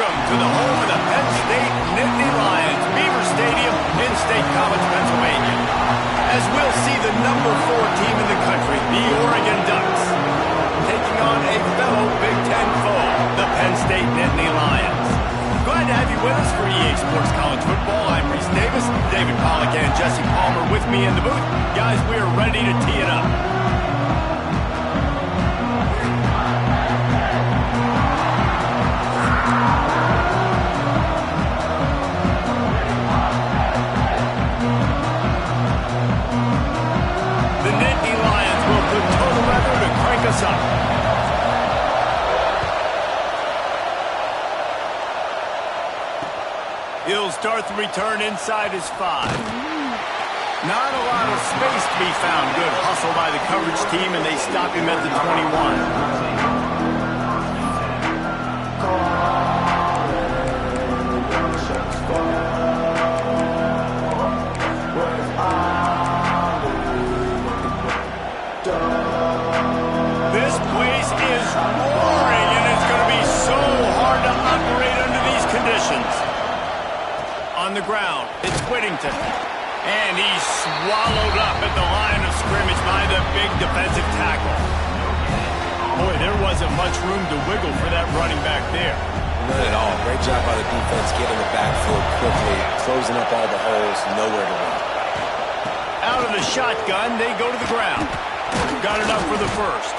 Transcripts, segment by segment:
Welcome to the home of the Penn State Nittany Lions, Beaver Stadium in State College, Pennsylvania. As we'll see the number 4 team in the country, the Oregon Ducks, taking on a fellow Big Ten foe, the Penn State Nittany Lions. Glad to have you with us for EA Sports College Football. I'm Reese Davis, David Pollack and Jesse Palmer with me in the booth. Guys, we are ready to tee it up. The Nittany Lions will put total weather to crank us up. He'll start the return inside his 5. Not a lot of space to be found. Good hustle by the coverage team, and they stop him at the 21. This place is roaring, and it's going to be so hard to operate under these conditions. On the ground, it's Whittington. And he's swallowed up at the line of scrimmage by the big defensive tackle. Boy, there wasn't much room to wiggle for that running back there. None at all. Great job by the defense getting the backfield quickly, closing up all the holes, nowhere to run. Out of the shotgun, they go to the ground. Got it up for the first.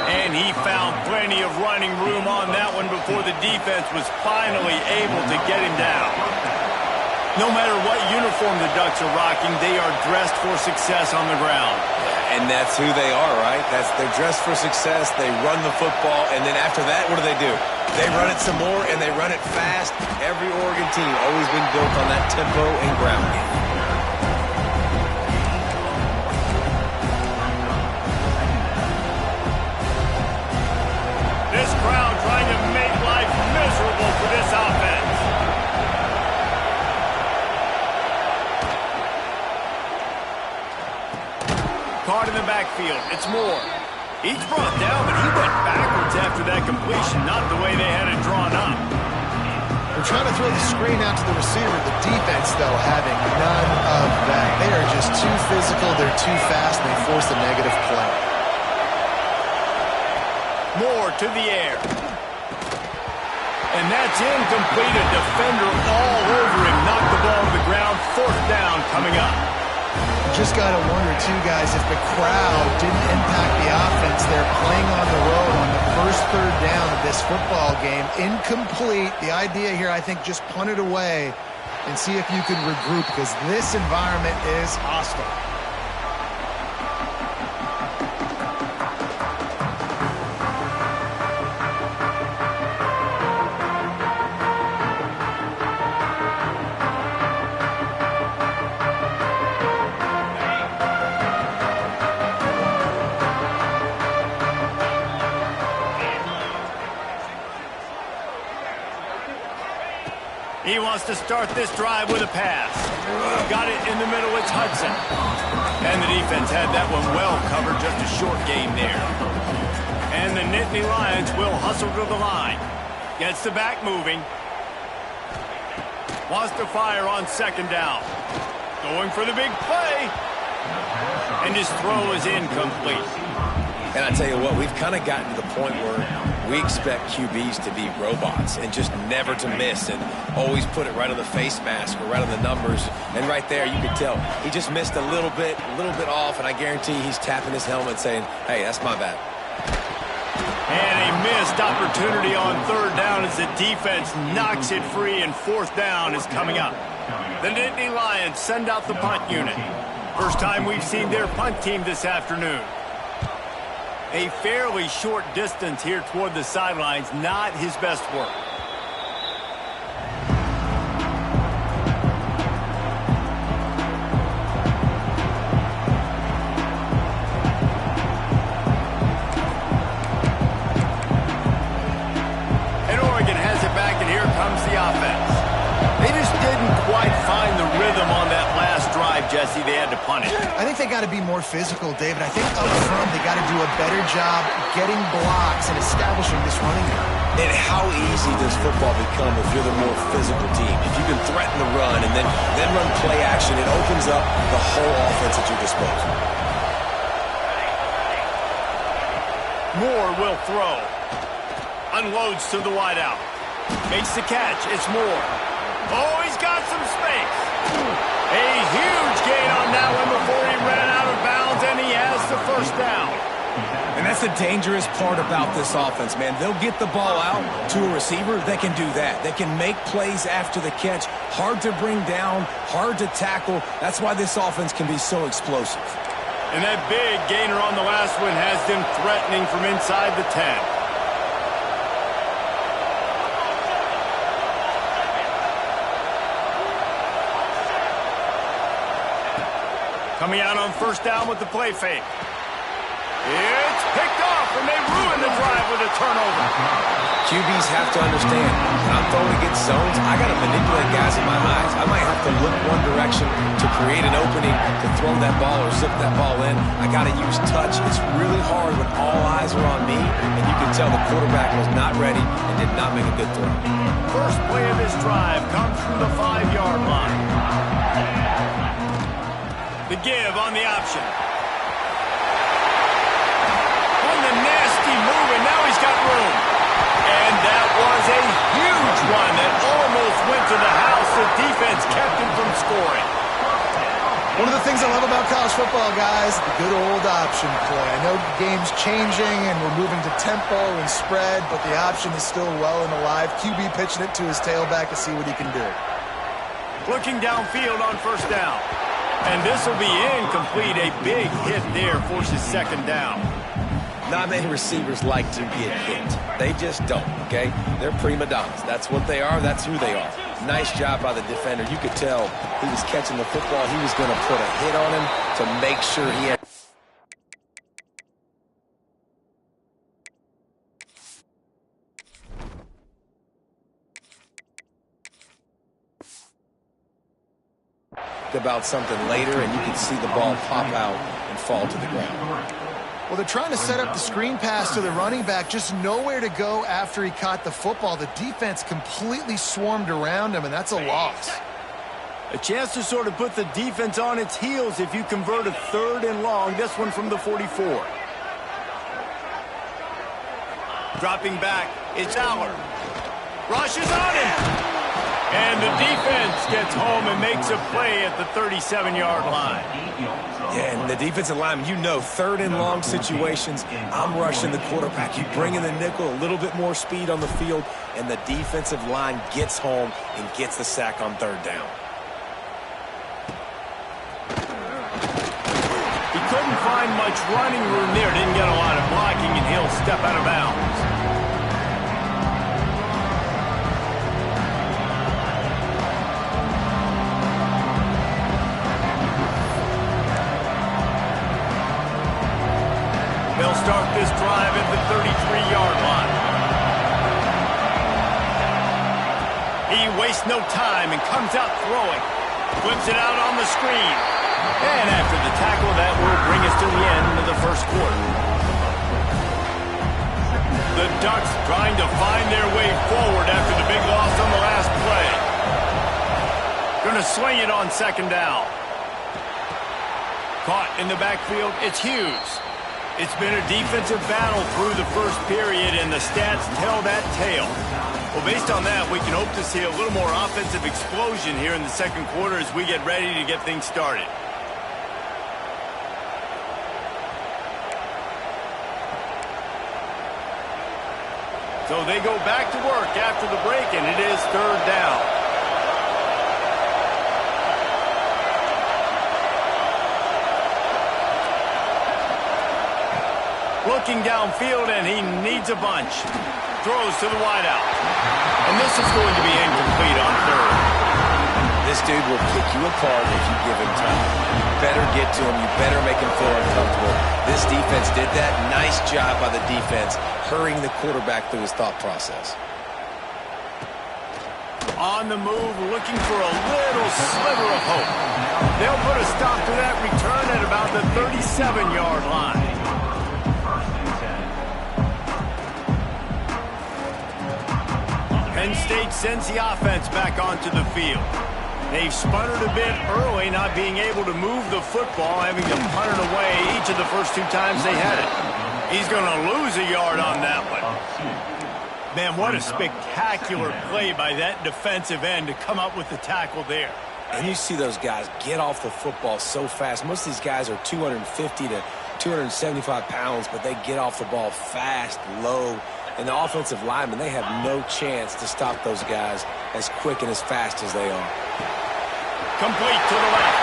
And he found plenty of running room on that one before the defense was finally able to get him down. No matter what uniform the Ducks are rocking, they are dressed for success on the ground. And that's who they are, right? They're dressed for success. They run the football, and then after that, what do? They run it some more, and they run it fast. Every Oregon team always been built on that tempo and ground game. This crowd trying to make life miserable for this offense. Caught in the backfield. It's Moore. He's brought down, but he went backwards after that completion, not the way they had it drawn up. They're trying to throw the screen out to the receiver. The defense, though, having none of that. They are just too physical. They're too fast. They force a negative play. Moore to the air. And that's incomplete. A defender all over him. Knocked the ball to the ground. 4th down coming up. Just got to wonder, too, guys, if the crowd didn't impact the offense. They're playing on the road on the first 3rd down of this football game. Incomplete. The idea here, I think, just punt it away and see if you can regroup, because this environment is hostile. He wants to start this drive with a pass. Got it in the middle. It's Hudson. And the defense had that one well covered. Just a short game there. And the Nittany Lions will hustle to the line. Gets the back moving. Wants to fire on 2nd down. Going for the big play. And his throw is incomplete. And I tell you what, we've kind of gotten to the point where we expect QBs to be robots and just never to miss and always put it right on the face mask or right on the numbers. And right there, you can tell he just missed a little bit off, and I guarantee he's tapping his helmet saying, hey, that's my bad. And a missed opportunity on 3rd down as the defense knocks it free, and 4th down is coming up. The Nittany Lions send out the punt unit. First time we've seen their punt team this afternoon. A fairly short distance here toward the sidelines, not his best work. And Oregon has it back, and here comes the offense. They just didn't quite find the rhythm on that last drive, Jesse. They had to punt it. I think they got to be more physical, David. I think up front they got to do a better job getting blocks and establishing this running game. And how easy does football become if you're the more physical team? If you can threaten the run and then run play action, it opens up the whole offense at your disposal. Moore will throw. Unloads to the wideout. Makes the catch. It's Moore. Oh, he's got some space. A huge gain on that one before he ran out of bounds, and he has the first down. And that's the dangerous part about this offense, man. They'll get the ball out to a receiver. They can do that. They can make plays after the catch. Hard to bring down, hard to tackle. That's why this offense can be so explosive. And that big gainer on the last one has them threatening from inside the 10. Coming out on first down with the play fake. It's picked off, and they ruin the drive with a turnover. QBs have to understand, when I'm throwing against zones, I got to manipulate guys in my eyes. I might have to look one direction to create an opening to throw that ball or zip that ball in. I got to use touch. It's really hard when all eyes are on me, and you can tell the quarterback was not ready and did not make a good throw. First play of this drive comes from the 5-yard line. The give on the option. On the nasty move, and now he's got room. And that was a huge one that almost went to the house. The defense kept him from scoring. One of the things I love about college football, guys, the good old option play. I know the game's changing and we're moving to tempo and spread, but the option is still well and alive. QB pitching it to his tailback to see what he can do. Looking downfield on first down. And this will be incomplete. A big hit there forces second down. Not many receivers like to get hit. They just don't, okay? They're prima donnas. That's what they are. That's who they are. Nice job by the defender. You could tell he was catching the football. He was going to put a hit on him to make sure he had... about something later, and you can see the ball pop out and fall to the ground. Well, they're trying to set up the screen pass to the running back, just nowhere to go after he caught the football. The defense completely swarmed around him, and that's a loss. A chance to sort of put the defense on its heels if you convert a 3rd and long, this one from the 44. Dropping back, it's Aller. Rushes on him. And the defense gets home and makes a play at the 37-yard line. Yeah, and the defensive lineman, you know, 3rd and long situations, I'm rushing the quarterback. You bring in the nickel, a little bit more speed on the field, and the defensive line gets home and gets the sack on 3rd down. He couldn't find much running room there. Didn't get a lot of blocking, and he'll step out of bounds. They'll start this drive at the 33-yard line. He wastes no time and comes out throwing. Flips it out on the screen. And after the tackle, that will bring us to the end of the first quarter. The Ducks trying to find their way forward after the big loss on the last play. Going to swing it on second down. Caught in the backfield, it's Hughes. It's been a defensive battle through the first period, and the stats tell that tale. Well, based on that, we can hope to see a little more offensive explosion here in the second quarter as we get ready to get things started. So they go back to work after the break, and it is 3rd down. Looking downfield, and he needs a bunch. Throws to the wideout. And this is going to be incomplete on 3rd. This dude will pick you apart if you give him time. You better get to him. You better make him feel uncomfortable. This defense did that. Nice job by the defense, hurrying the quarterback through his thought process. On the move, looking for a little sliver of hope. They'll put a stop to that return at about the 37-yard line. Penn State sends the offense back onto the field. They've sputtered a bit early, not being able to move the football, having to punt it away each of the first 2 times they had it. He's going to lose a yard on that one. Man, what a spectacular play by that defensive end to come up with the tackle there. And you see those guys get off the football so fast. Most of these guys are 250 to 275 pounds, but they get off the ball fast, low. And the offensive linemen, they have no chance to stop those guys as quick and as fast as they are. Complete to the left.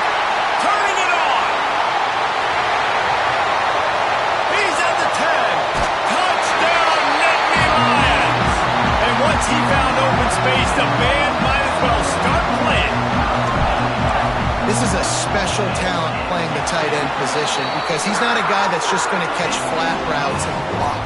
Turning it on. He's at the 10. Touchdown, Nittany Lions. And once he found open space, the band might as well start playing. This is a special talent playing the tight end position because he's not a guy that's just going to catch flat routes and block.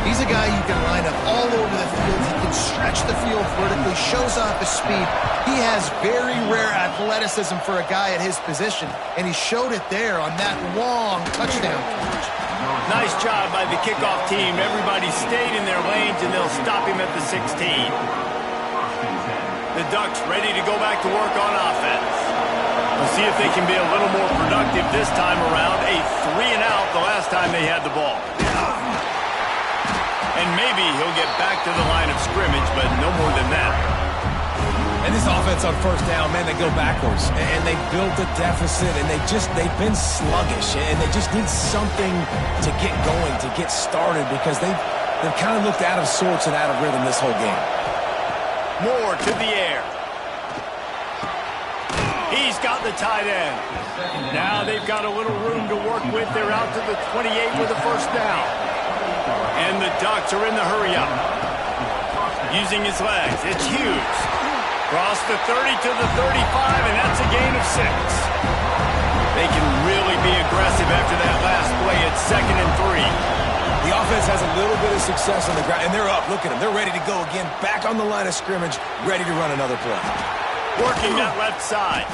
He's a guy you can line up all over the field. He can stretch the field vertically, shows off his speed. He has very rare athleticism for a guy at his position, and he showed it there on that long touchdown catch. Nice job by the kickoff team. Everybody stayed in their lanes, and they'll stop him at the 16. The Ducks ready to go back to work on offense. We'll see if they can be a little more productive this time around. A 3-and-out the last time they had the ball. And maybe he'll get back to the line of scrimmage, but no more than that. And this offense on first down, man, they go backwards. And they built a deficit, and they've been sluggish. And they just need something to get going, to get started, because they've kind of looked out of sorts and out of rhythm this whole game. Moore to the air. He's got the tight end. Now they've got a little room to work with. They're out to the 28 with a first down. And the Ducks are in the hurry-up. Using his legs, it's Hughes. Cross the 30 to the 35, and that's a gain of 6. They can really be aggressive after that last play at 2nd and 3. The offense has a little bit of success on the ground, and they're up. Look at them. They're ready to go again, back on the line of scrimmage, ready to run another play. Working that left side.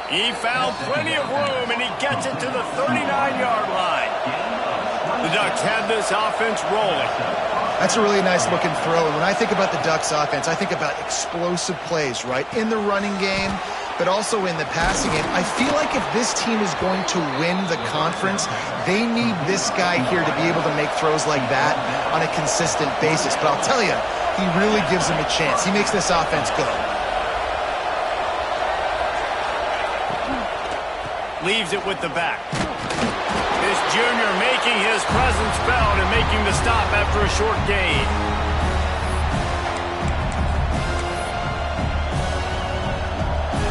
He found plenty of room, and he gets it to the 39-yard line. The Ducks have this offense rolling. That's a really nice-looking throw. And when I think about the Ducks offense, I think about explosive plays, right? In the running game, but also in the passing game. I feel like if this team is going to win the conference, they need this guy here to be able to make throws like that on a consistent basis. But I'll tell you, he really gives them a chance. He makes this offense go. Leaves it with the back. This junior making his presence felt and making the stop after a short gain.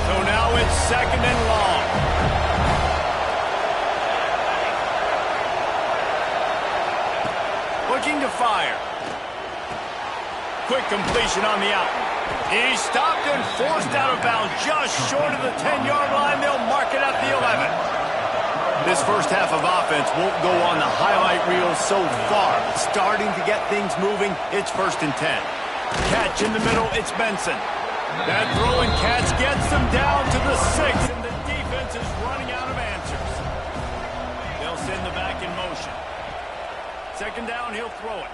So now it's 2nd and long. Looking to fire. Quick completion on the out. He stopped and forced out of bounds just short of the 10-yard line. They'll mark it at the 11. This first half of offense won't go on the highlight reel so far. Starting to get things moving, it's 1st and 10. Catch in the middle, it's Benson. That throw and catch gets them down to the 6, and the defense is running out of answers. They'll send the back in motion. 2nd down, he'll throw it.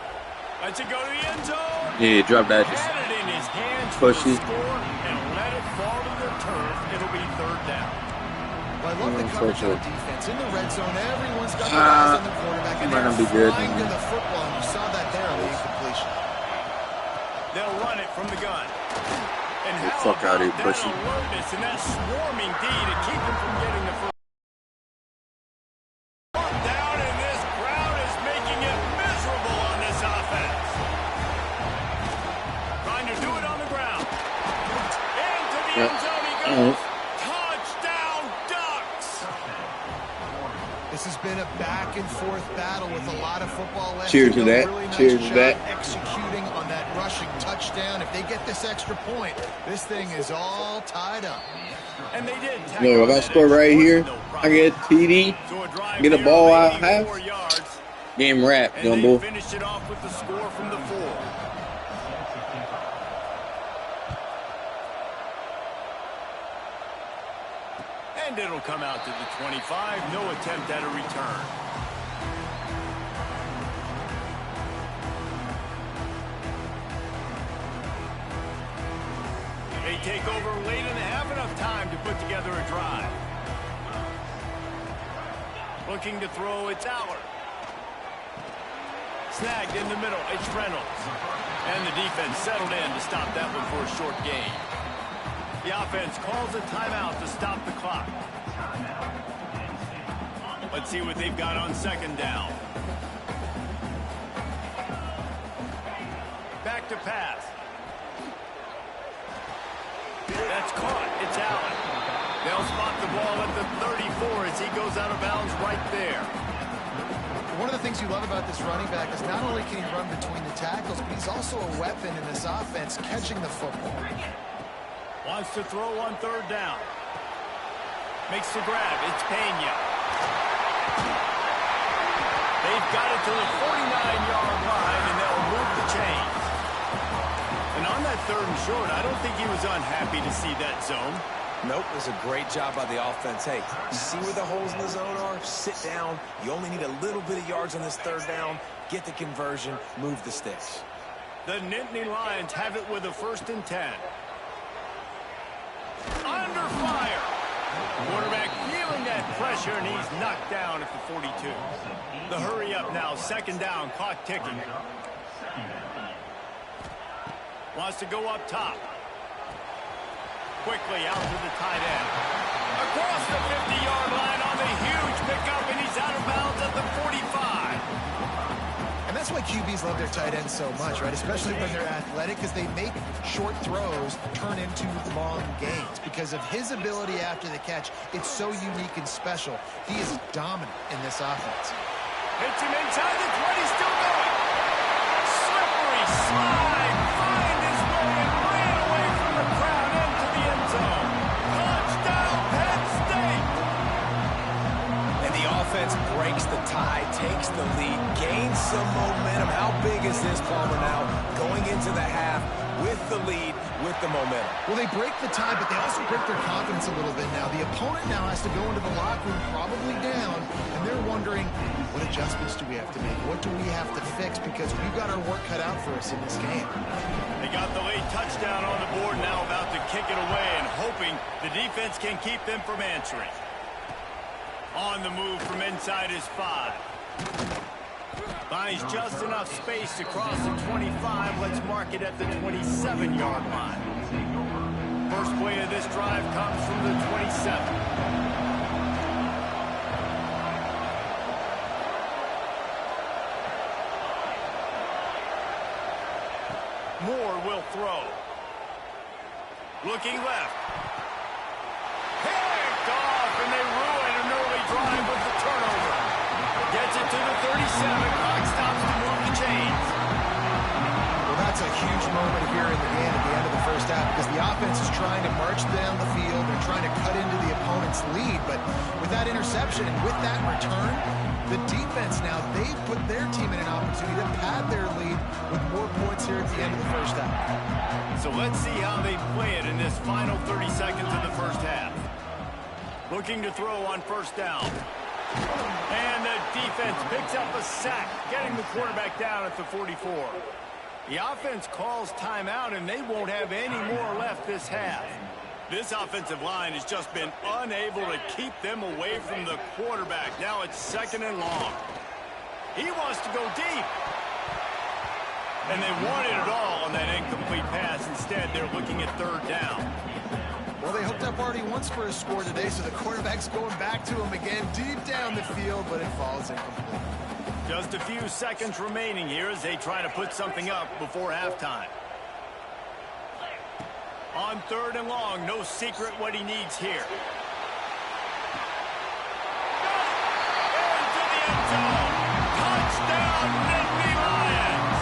Lets it go to the end zone. Yeah, drop that. Had it in his hands Push it. and let it fall to the turf. It'll be 3rd down. Well, I love the coverage on defense. In the red zone, everyone's got their eyes on the quarterback, and they're flying to the football, and you saw that there on the incompletion. They'll run it from the gun. And how fuck out of here, about Bushy. that alertness and that swarming D to keep him from getting the first down, and this crowd is making it miserable on this offense. Trying to do it on the ground. Into the end zone he goes. Touchdown, Ducks! This has been a back-and-forth battle with a lot of football left. Cheers to that. Really nice Cheers to job that. executing on that rushing touchdown. If they get this extra point, this thing is all tied up. And they did. Yo, if I score right here, I get TD, get a ball out half, game wrap, And they Dumbo. finished it off with the score from the 4. And it'll come out to the 25. No attempt at a return. take over late and have enough time to put together a drive. Looking to throw, it's Aller. Snagged in the middle, it's Reynolds. And the defense settled in to stop that one for a short gain. The offense calls a timeout to stop the clock. Let's see what they've got on second down. Back to pass. That's caught. It's Allen. They'll spot the ball at the 34 as he goes out of bounds right there. One of the things you love about this running back is not only can he run between the tackles, but he's also a weapon in this offense catching the football. Wants to throw on third down. Makes the grab. It's Pena. They've got it to the 49-yard line, and they'll move the chains. And on that third and short, I don't think he was unhappy to see that zone. Nope, it was a great job by the offense. Hey, you see where the holes in the zone are? Sit down. You only need a little bit of yards on this third down. Get the conversion. Move the sticks. The Nittany Lions have it with a 1st and 10. Under fire. Quarterback feeling that pressure, and he's knocked down at the 42. The hurry up now, second down, clock ticking. Wants to go up top. Quickly out to the tight end. Across the 50-yard line on the huge pickup, and he's out of bounds at the 45. And that's why QBs love their tight ends so much, right? Especially when they're athletic, because they make short throws turn into long gains. Because of his ability after the catch, it's so unique and special. He is dominant in this offense. Hits him inside the 20, still going. Slippery slide, find his way and ran away from the crowd into the end zone. Touchdown, Penn State! And the offense breaks the tie, takes the lead, gains some momentum. How big is this, Palmer, now? Going into the half with the lead, with the momentum. Well, they break the tie, but they also break their confidence a little bit now. The opponent now has to go into the locker room probably down, and they're wondering, what adjustments do we have to make? What do we have to fix? Because we've got our work cut out for us in this game. They got the late touchdown on the board, now about to kick it away and hoping the defense can keep them from answering. On the move from inside his 5. Finds just enough space to cross the 25. Let's mark it at the 27-yard line. First play of this drive comes from the 27. Moore will throw. Looking left. Picked off, and they ruin an early drive with the turnover. Gets it to the 37. Clock stops to move the chains. Well, that's a huge moment here in the game at the end of the first half because the offense is trying to march down the field. They're trying to cut into the opponent's lead, but with that interception and with that return, the defense now, they've put their team in an opportunity to pad their lead with more points here at the end of the first half. So let's see how they play it in this final 30 seconds of the first half. Looking to throw on first down. And the defense picks up a sack, getting the quarterback down at the 44. The offense calls timeout, and they won't have any more left this half. This offensive line has just been unable to keep them away from the quarterback. Now it's second and long. He wants to go deep. And they wanted it all on that incomplete pass. Instead, they're looking at third down. Well, they hooked up already once for a score today, so the quarterback's going back to him again deep down the field, but it falls incomplete. Just a few seconds remaining here as they try to put something up before halftime. On third and long, no secret what he needs here. Into the end zone. Touchdown, Nittany Lions!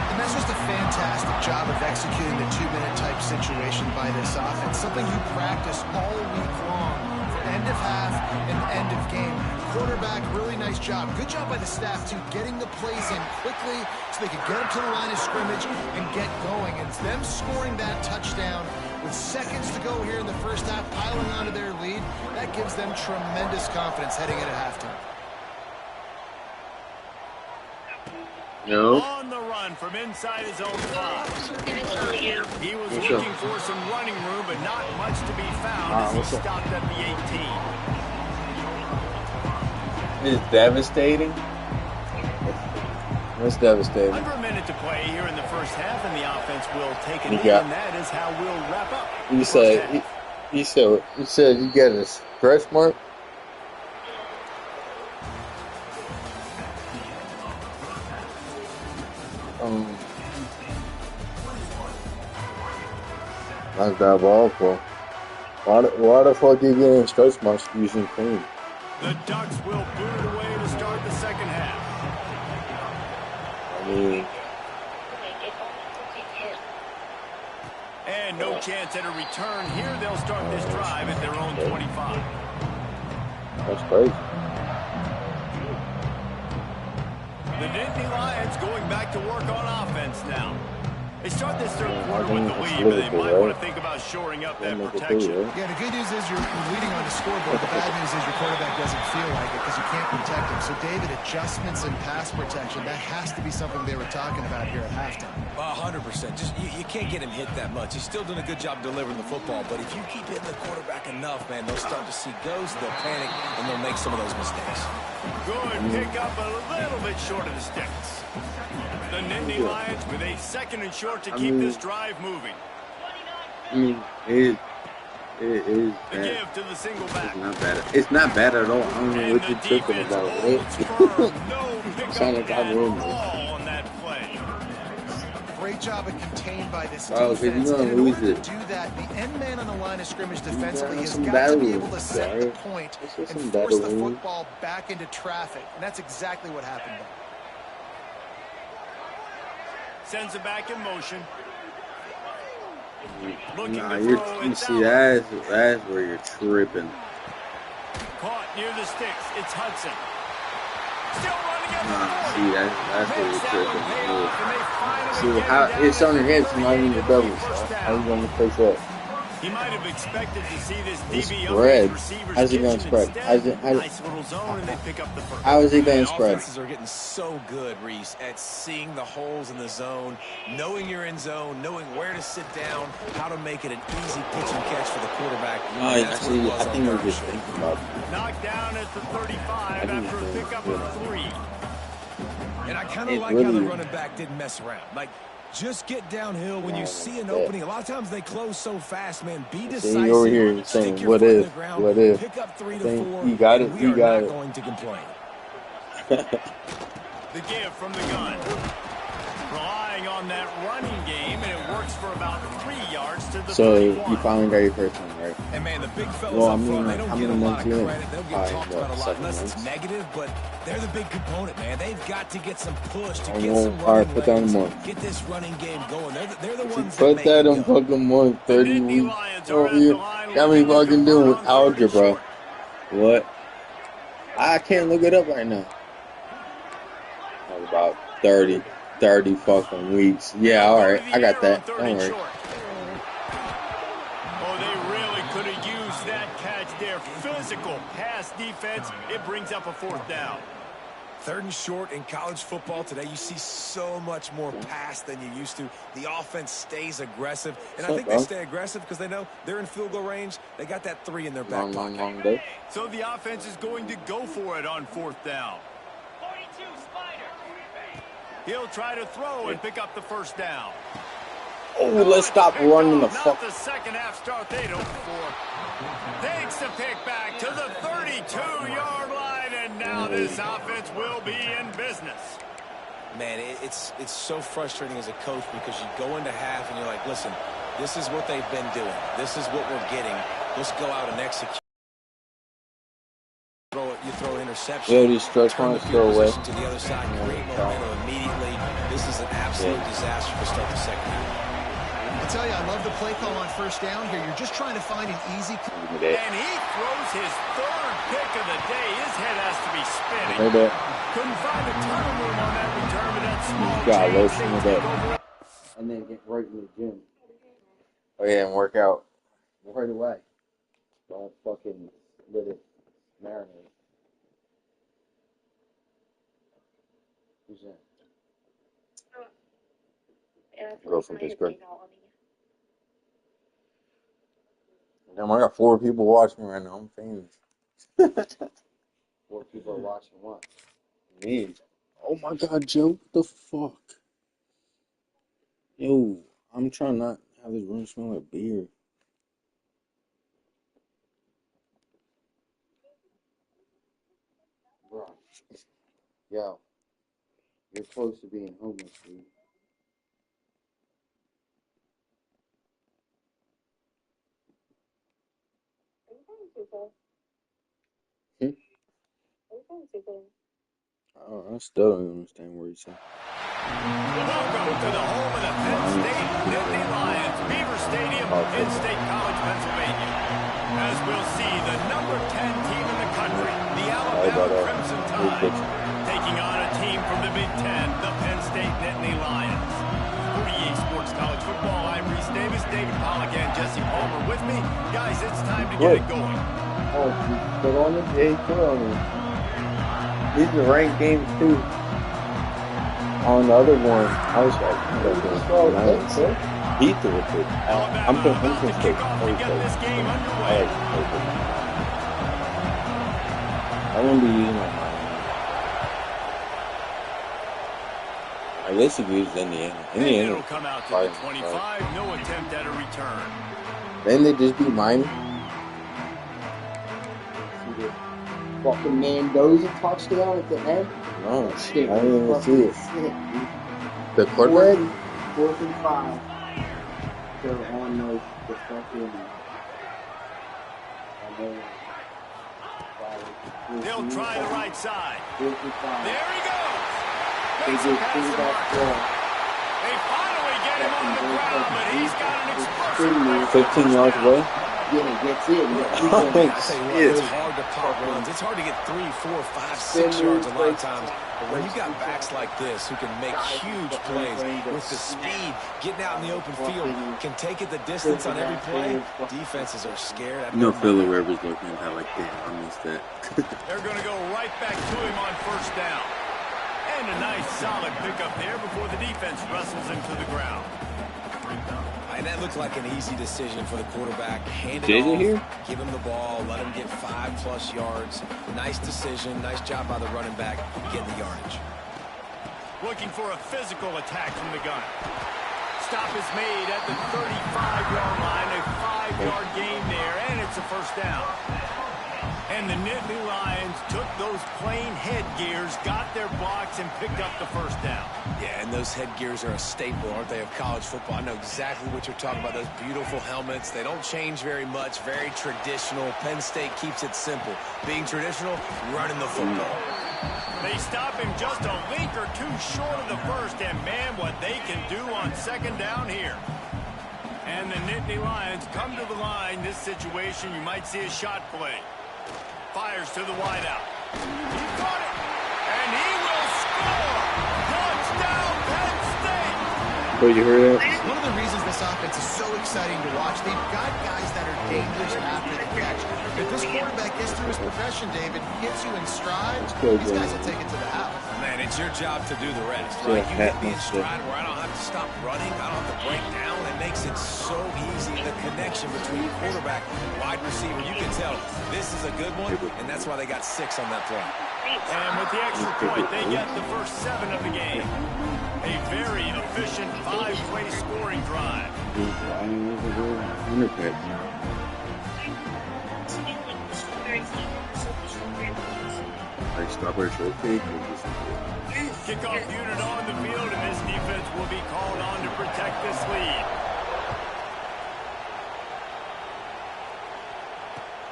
And that's just a fantastic job of executing the two-minute type situation by this offense. Something you practice all week long for end of half and end of game. Quarterback, really nice job. Good job by the staff, too, getting the plays in quickly so they could get up to the line of scrimmage and get going. And it's them scoring that touchdown with seconds to go here in the first half, piling onto their lead. That gives them tremendous confidence heading into halftime. No. On the run from inside his own 5. He was What's looking up? for some running room, but not much to be found as he What's up? stopped at the 18. It's devastating. It's devastating. Under a minute to play here in the first half, and the offense will take it in, Yeah. and that is how we'll wrap up. You the first half. said you get a stretch mark. That's diabolical. Why the fuck you getting stretch marks using cream? The Ducks will boot it away to start the second half. I mean, And no chance at a return here. They'll start this drive at their own 25. that's crazy. The Nittany Lions going back to work on offense now. They start this third quarter with the lead, but they might want to think about shoring up that protection. Yeah, the good news is you're leading on the scoreboard. The bad news is your quarterback doesn't feel like it because you can't protect him. So, David, adjustments and pass protection, that has to be something they were talking about here at halftime. 100%. Just you can't get him hit that much. He's still doing a good job delivering the football, but if you keep hitting the quarterback enough, man, they'll start to see ghosts, they'll panic, and they'll make some of those mistakes. Good pick up a little bit short of the sticks. The Nittany Lions with a second and short to keep this drive moving. I mean, it is The bad. give to the single back. It's not bad. It's not bad at all. I don't know And what the you're tripping defense about. holds firm. No Sound pickup like I at ruined it. all on that play. Great job of contained by this Oh, 'cause defense. you're gonna And in lose order it. to do that, the end man on the line of scrimmage defensively has some got to be battle able to set the wounds, point This is some and force the battle wounds. football back into traffic. And that's exactly what happened there. Sends it back in motion. Looking Nah, to you throw. It's see, out. that's where you're tripping. Caught near the sticks. It's Hudson. Still running at the Nah, 40. see, that's where Makes you're that one pay off, and they finally tripping. See, get how him down it's on your at head, it's not in your belly. first So down. how you gonna face that? He might have expected to see this It's DB spread. up his receivers How's he gonna kitchen spread? instead. How's Nice little zone, and they pick up the first. How is he gonna Man, spread? offenses are getting so good, Reese, at seeing the holes in the zone, knowing you're in zone, knowing where to sit down, how to make it an easy pitch and catch for the quarterback. No, That's what it see, was I on think we're third. just thinking about it. Knocked down at the 35 think after a it's pickup good. of 3. And I kind It of like how the really- running back didn't mess around. Like, just get downhill when you Yeah, see an yeah. opening. A lot of times they close so fast, man. Be See, decisive. you over here Stick saying, your what foot in if, the ground, what if? pick up 3 to Think 4, you got and it, we you are got not it. going to complain. The give from the gun. Relying on that running game, and it works for about 3 yards to the So 31. you finally got your first one, right? And man, the big fellas Well, I up mean, front, they like, don't how get a many lot months of you in? credit. They'll get Probably, talked what, about a lot 7 unless months? it's negative, but they're the big component, man. They've got to get some push to Oh, get well, some all right, running put that in lanes, more. get this running game going. They're the ones that Put make that it on go. fucking 130 The Nittany weeks Lions are over at the here. line Got me looking to fucking convert doing on third and algebra. short. What? I can't look it up right now. About 30 fucking weeks. Yeah, all right. I got that. Don't worry. Oh, they really could have used that catch there. Physical pass defense. It brings up a 4th down. 3rd and short in college football today. You see so much more pass than you used to. The offense stays aggressive. And I What's think up, they bro? stay aggressive because they know they're in field goal range. They got that 3 in their back pocket. Long day. So the offense is going to go for it on 4th down. He'll try to throw and pick up the first down. Oh, let's stop Pick running the off, fuck. Not the second half start they'd hoped for. Takes the pick back to the 32-yard line, and now this offense will be in business. Man, it's so frustrating as a coach because you go into half and you're like, listen, this is what they've been doing. This is what we're getting. Let's go out and execute. You throw an interception. Yo, these stretch turn the marks field go away. position to the other side, create momentum immediately. This is an absolute disaster to start the second half. I'll tell you, I love the play call on first down here. You're just trying to find an easy... And he throws his 3rd pick of the day. His head has to be spinning. Heard that? Couldn't find a turn room on that return, but that small Got change, lotion they with take that. over. And then get right to the gym. Oh yeah, and work out right away. Don't fucking let it marinate. Who's that? girl from Pittsburgh. Damn, I got 4 people watching right now. I'm famous. 4 people are watching what? Me. Oh my God, Joe, what the fuck? Yo, I'm trying not to have this room smell like beer. Bro. Yo, you're close to being homeless, dude. I still don't understand what you said. Welcome to the home of the Penn State Nittany Lions, Beaver Stadium in State College, Pennsylvania. As we'll see, the number 10 team in the country, the Alabama Crimson Tide, taking on a team from the Big Ten, the Penn State Nittany Lions. For EA Sports College Football, I'm Reese Davis, David Pollack, and Jesse Palmer with me. Guys, it's time to get it going. Oh, you put on it? Yeah, put on it. These are ranked games, too. On the other one, I was like, beat the Wicked. I'm going to get this game underway. I'm going to be using my mind. I guess if you use Indiana. Indiana will come out to the 25, no attempt at a return. Then they just beat Miami. Fucking Mendoza touchdown at the end. No, Shit, I didn't even see it. Sick, The quarterback? 4th and 5. They're on the fucking. They'll try the right side. 4th and 5. There he goes. They Makes get a pass to Mark. They finally get him on the ground, but he's got an explosive 15 yards away? Yeah, gets it. I tell you what, it's hard to pop runs. It's hard to get 3, 4, 5, 6 yards a lot of times. But when you got backs like this who can make huge plays with the speed, getting out in the open field, can take it the distance on every play, defenses are scared. No Phillip Rivers looking at that like, damn, I missed that. They're going to go right back to him on 1st down. And a nice solid pickup there before the defense wrestles him to the ground. And that looked like an easy decision for the quarterback. Hand it JJ off, here? give him the ball, let him get 5+ yards. Nice decision, nice job by the running back getting the yardage. Looking for a physical attack from the gun. Stop is made at the 35-yard line, a 5-yard gain there, and it's a 1st down. And the Nittany Lions took those plain headgears, got their blocks, and picked up the 1st down. Yeah, and those headgears are a staple, aren't they, of college football? I know exactly what you're talking about, those beautiful helmets. They don't change very much, very traditional. Penn State keeps it simple. Being traditional, running the football. They stop him just a link or two short of the 1st, and man, what they can do on 2nd down here. And the Nittany Lions come to the line. This situation, you might see a shot play. Fires to the wideout. He caught it, and he will score! Touchdown, Penn State! But you heard that? One of the reasons this offense is so exciting to watch, they've got guys that are dangerous after the catch. If this quarterback gets through his progression, David, hits you in stride, these guys will take it to the house. Man, it's your job to do the rest, right? You get me in stride where I don't have to stop running, I don't have to break down. It makes it so easy. The connection between quarterback and wide receiver, you can tell this is a good one, and that's why they got 6 on that play. And with the extra point, they get the first 7 of the game. A very efficient 5-play scoring drive. Like strawberry shortcake. Kickoff unit on the field, and this defense will be called on to protect this lead.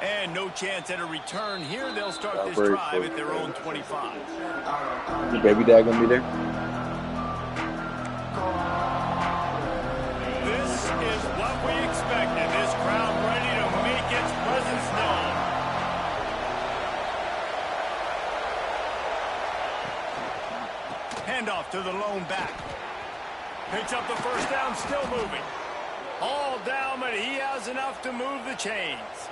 And no chance at a return here. They'll start this drive at their own 25. Is the baby dad gonna be there? This is what we expected. This crowd ready to make its presence known. Handoff to the lone back. Picks up the 1st down, still moving. All down, but he has enough to move the chains.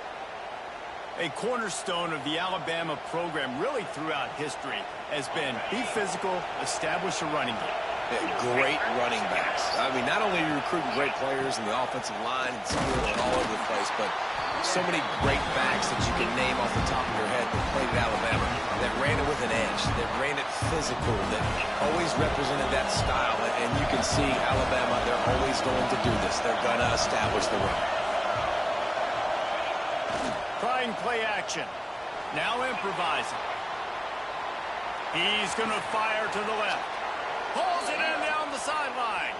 A cornerstone of the Alabama program really throughout history has been be physical, establish a running game. Great running backs. I mean, not only are you recruiting great players in the offensive line and skill and all over the place, but so many great backs that you can name off the top of your head that played at Alabama, that ran it with an edge, that ran it physical, that always represented that style. And you can see Alabama, they're always going to do this. They're going to establish the run. Trying play action. Now improvising. He's going to fire to the left. Pulls it in down the sideline.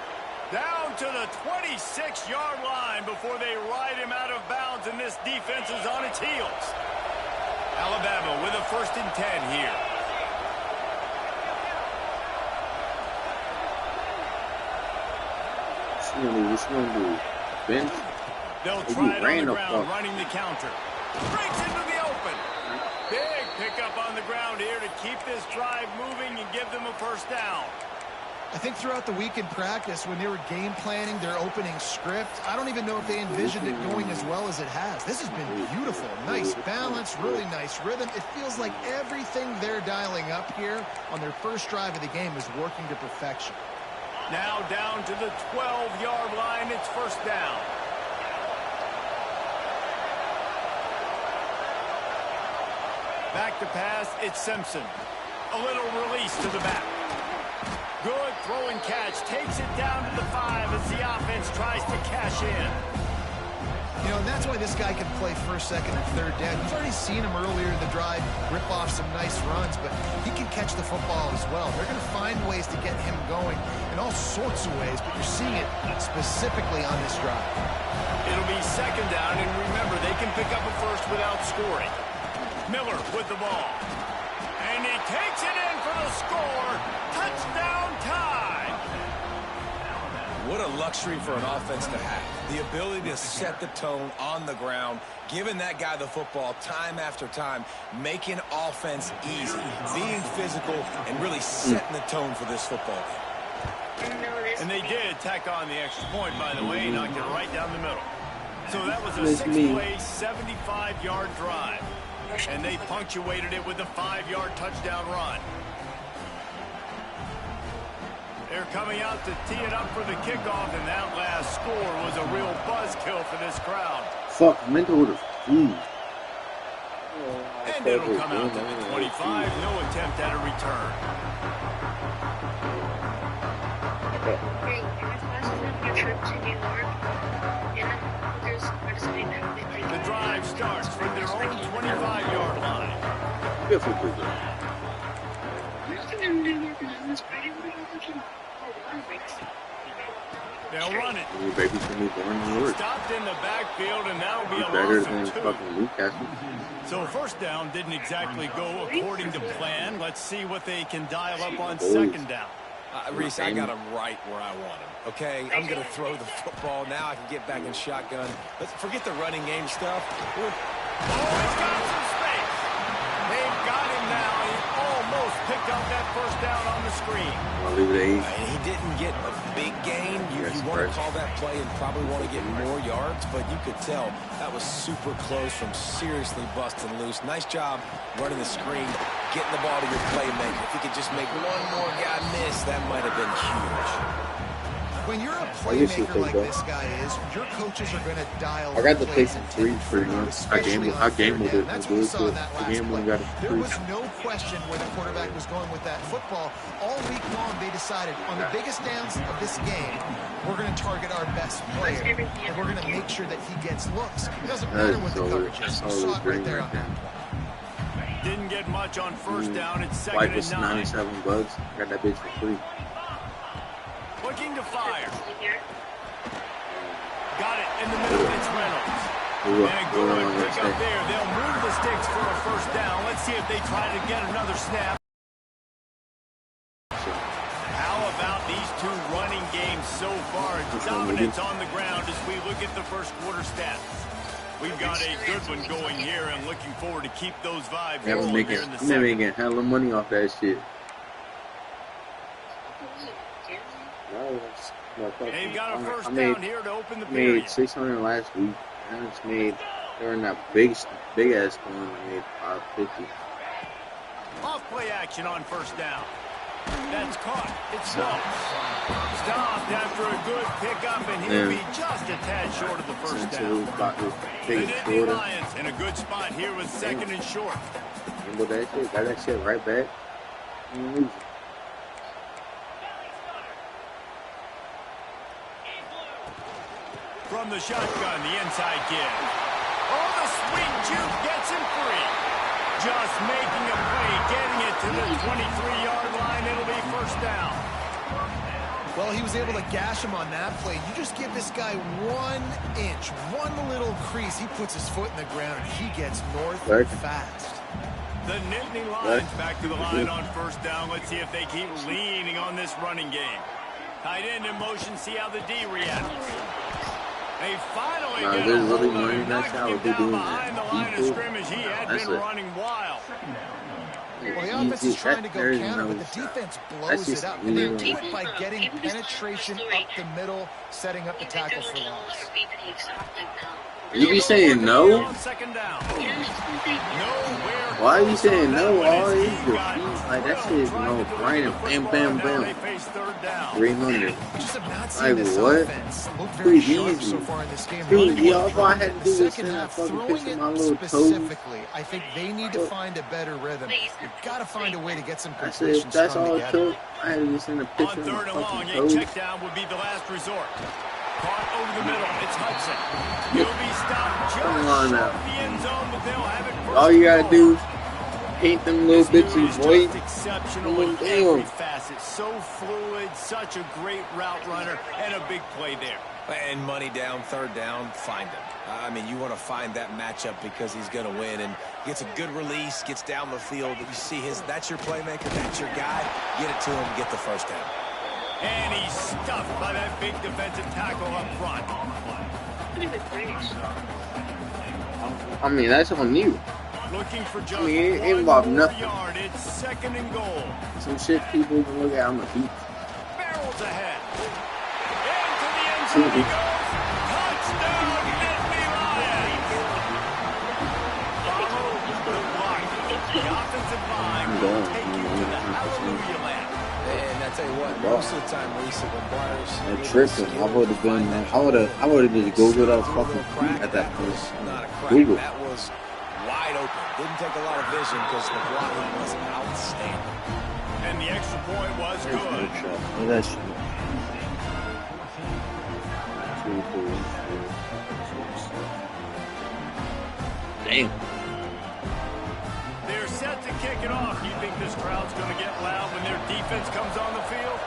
Down to the 26-yard line before they ride him out of bounds, and this defense is on its heels. Alabama with a 1st and 10 here. What's he gonna do? Bench? They'll try it on the ground, running the counter. Breaks into the open. Big pickup on the ground here to keep this drive moving and give them a 1st down. I think throughout the week in practice, when they were game planning their opening script, I don't even know if they envisioned it going as well as it has. This has been beautiful. Nice balance, really nice rhythm. It feels like everything they're dialing up here on their first drive of the game is working to perfection. Now down to the 12-yard line. It's 1st down. Back to pass, it's Simpson. A little release to the back. Good throw and catch. Takes it down to the 5 as the offense tries to cash in. You know, and that's why this guy can play 1st, 2nd, and 3rd down. You've already seen him earlier in the drive rip off some nice runs, but he can catch the football as well. They're going to find ways to get him going in all sorts of ways, but you're seeing it specifically on this drive. It'll be 2nd down, and remember, they can pick up a 1st without scoring. Miller with the ball. And he takes it in for the score. Touchdown tie. What a luxury for an offense to have. The ability to set the tone on the ground, giving that guy the football time after time, making offense easy, being physical, and really setting the tone for this football game. And they did tack on the extra point, by the way, knocked it right down the middle. So that was a 6-play, 75-yard drive. And they punctuated it with a 5-yard touchdown run. They're coming out to tee it up for the kickoff, and that last score was a real buzzkill for this crowd. Fuck, I meant to order food. And it'll come out to the 25. No attempt at a return. Hey, can I possibly your trip to New York? Yeah, there's participating in The drive starts from their own 25-yard line. Good for food, though. They'll run it. Your baby's gonna be born in New York. Stopped in the backfield, and that'll be a Better loss than of 2. fucking Newcastle. So 1st down didn't exactly go according to plan. Let's see what they can dial up on 2nd down. Reese, I got him right where I want him, okay? I'm going to throw the football. Now I can get back in shotgun. Let's forget the running game stuff. Oh, he's got some space. They've got him now. He almost picked up that 1st down on the screen. I'll leave it at 8. He didn't get a big gain. You want to call that play and probably want to get more yards, but you could tell that was super close from seriously busting loose. Nice job running the screen, getting the ball to your playmaker. If you could just make one more guy miss, that might have been huge. When you're a playmaker like this guy is, your coaches are going to dial. I got the pick and 3 for you. I gambled it. That's what we saw in that last play. Got There was no question where the quarterback was going with that football. All week long, they decided on the biggest downs of this game, we're going to target our best player, and we're going to make sure that he gets looks. It doesn't matter what the coverage is. You saw it right there on that play. Didn't get much on 1st down. It's 2nd Wife and was 9. $97. Got that bitch for free. Looking to fire. Got it in the middle. It's Reynolds. And a good pick up there. They'll move the sticks for a 1st down. Let's see if they try to get another snap. How about these two running games so far? Dominance on the ground as we look at the 1st quarter stats. We've got a good one going here and looking forward to keep those vibes rolling here in the 2nd. I'm making hella money off that shit. They've got a 1st down here to open the I period. made 600 last week. I just made during that big ass one. I made 550. Off play action on 1st down. That's caught. It's low. Stopped after a good pickup, and he'll be just a tad short of the first down. The Nittany Lions in a good spot here with second and short. Remember that shit? Got that shit right back. From the shotgun, the inside give. Oh, the sweet juke gets him free. Just making a play, getting it to the 23-yard line. It'll be first down. Well, he was able to gash him on that play. You just give this guy 1 inch, one little crease. He puts his foot in the ground, and he gets north fast. The Nittany Lions back to the line on first down. Let's see if they keep leaning on this running game. Tight end in motion, see how the D reacts. They finally get a hold of him, knocking him down behind the line of scrimmage. He had been running wild. Well, the offense is trying to go counter, but the defense blows it up. And they do it by getting penetration up the middle, setting up the tackle for loss. You be saying no? Why are you saying no? All these defeats, like that shit is no brainer. Bam, bam, bam. 300. Like what? Pretty easy. Dude, all I had to do was send a fucking picture of my little toes. I think they need to find a better rhythm. You've got to find a way to get some I completions. said, that's all it took. I had to just send a picture of my fucking toes. A check down would be the last resort. Caught over the middle. It's Hudson. He'll be stopped just short of the end zone, but they'll have it first. All you gotta do, paint them little bitches white. Exceptional in every facet. So fluid, such a great route runner, and a big play there. And money down, third down, find him. I mean, you want to find that matchup because he's going to win. And gets a good release, gets down the field. You see that's your playmaker, that's your guy. Get it to him, get the first down. And he's stuffed by that big defensive tackle up front. I mean, that's on you. Looking for just it ain't about nothing. Yard. It's second and goal. Some shit people can look at on the beat. Barrels ahead. Into the end zone he goes. Touchdown, Nittany Lions. Follow the block. The offensive line will take you to the hallelujah land. And I tell you what, most of the time, Lisa, when Briars... That tripping. I would have been, I would have just Googled up fucking feet at that point. Not a crack. Google. That was wide open. Didn't take a lot of vision because the blocking was outstanding. And the extra point was good. Look at that shit. Damn. They're set to kick it off. You think this crowd's going to get loud when their defense comes on the field?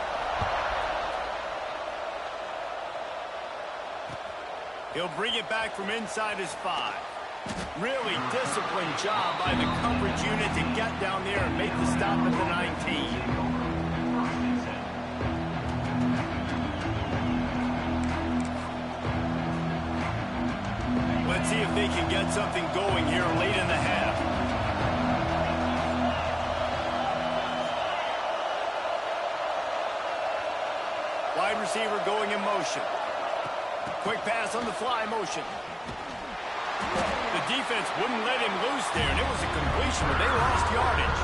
He'll bring it back from inside his 5. Really disciplined job by the coverage unit to get down there and make the stop at the 19. Let's see if they can get something going here late in the half. Wide receiver going in motion. Quick pass on the fly motion. The defense wouldn't let him loose there, and it was a completion, but they lost yardage.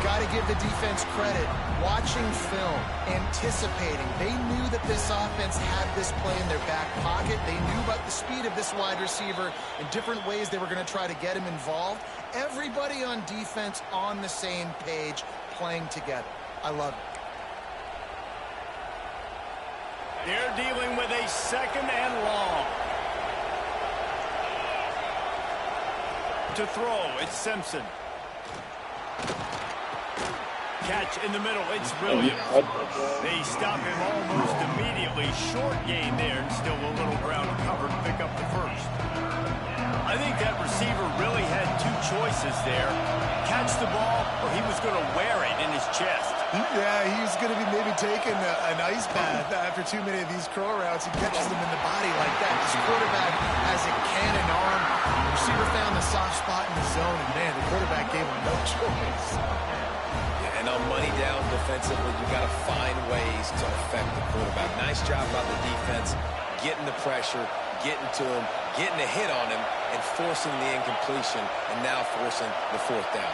Got to give the defense credit. Watching film, anticipating. They knew that this offense had this play in their back pocket. They knew about the speed of this wide receiver and different ways they were going to try to get him involved. Everybody on defense on the same page, playing together. I love it. They're dealing with a second and long. To throw, it's Simpson. Catch in the middle, it's Williams. They stop him almost immediately. Short gain there, and still a little ground covered to pick up the first. I think that receiver really had two choices there. Catch the ball, or he was going to wear it in his chest. Yeah, he's going to be maybe taking an ice bath after too many of these curl routes. He catches them in the body like that. This quarterback has a cannon arm. The receiver found the soft spot in the zone, and man, the quarterback gave him no choice. Yeah, and on money down defensively, you got to find ways to affect the quarterback. Nice job by the defense, getting the pressure, getting to him, getting a hit on him, and forcing the incompletion, and now forcing the fourth down.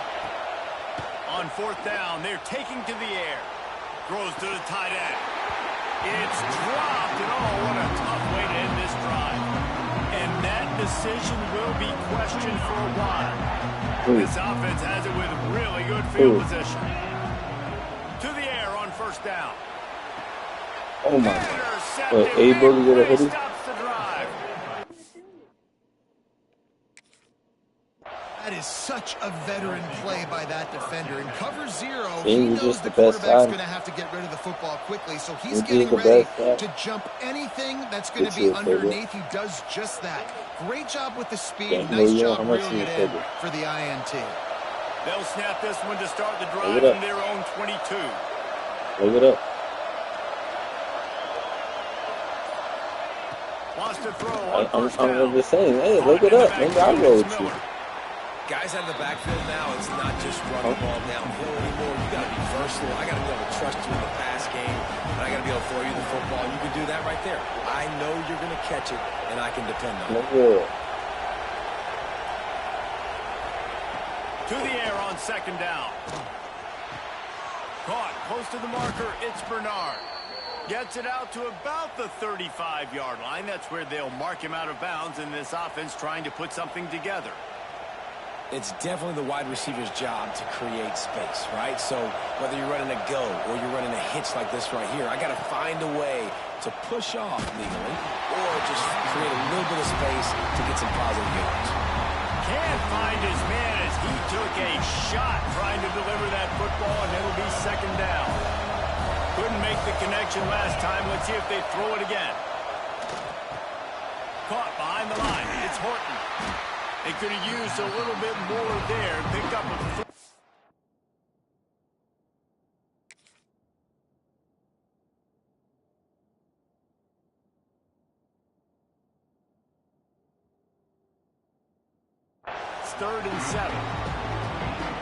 On 4th down, they're taking to the air. Throws to the tight end. It's dropped, and oh, what a tough way to end this drive. And that decision will be questioned for a while. This offense has it with really good field position. To the air on 1st down. Oh my God. Wait, able to get a hoodie? Stops the drive. That is such a veteran play by that defender. In cover 0, He he knows just the the best quarterback's guy. going to have to get rid of the football quickly, so he's He's getting the ready best guy. to jump anything that's going to It's be your favorite. underneath. He does just that. Great job with the speed. Thank Nice you. job How much reeling is it your in favorite? for the INT. They'll snap this one to start the drive Look it up. from their own 22. Look it up. Wants to throw on I'm 1st down. just saying, hey, look it up. Maybe I'll go with you. Guys out of the backfield now, it's not just running the ball downhill anymore. You got to be versatile. I got to be able to trust you in the pass game, and I got to be able to throw you the football. You can do that right there. I know you're going to catch it, and I can depend on it. Look it. To the air on 2nd down. Caught close to the marker. It's Bernard. Gets it out to about the 35-yard line. That's where they'll mark him out of bounds in this offense trying to put something together. It's definitely the wide receiver's job to create space, right? So whether you're running a go or you're running a hitch like this right here, I got to find a way to push off legally or just create a little bit of space to get some positive yards. Can't find his man as he took a shot trying to deliver that football, and it'll be 2nd down. Couldn't make the connection last time. Let's see if they throw it again. Caught behind the line. It's Horton. They could have used a little bit more there. Picked up a... It's 3rd and 7.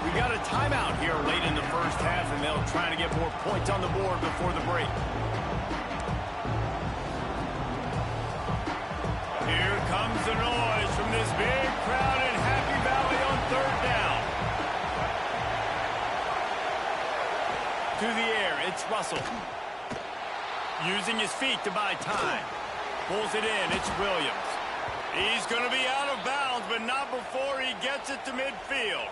We got a timeout here late in the 1st half, and they'll try to get more points on the board before the break. Here comes the noise from this big crowd in Happy Valley on 3rd down. To the air, it's Russell. Using his feet to buy time. Pulls it in, it's Williams. He's going to be out of bounds, but not before he gets it to midfield.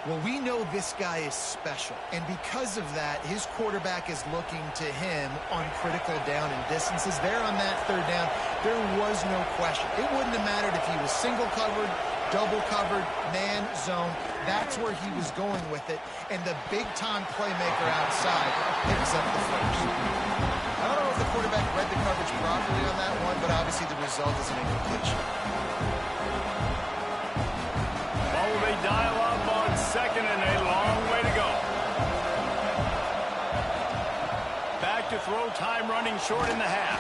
Well, we know this guy is special, and because of that, his quarterback is looking to him on critical down and distances. There on that 3rd down, there was no question. It wouldn't have mattered if he was single covered, double covered, man, zone. That's where he was going with it, and the big-time playmaker outside picks up the first. I don't know if the quarterback read the coverage properly on that one, but obviously the result is an incompletion. Well, they dial up on 2nd and a long way to go. Back to throw, time running short in the half.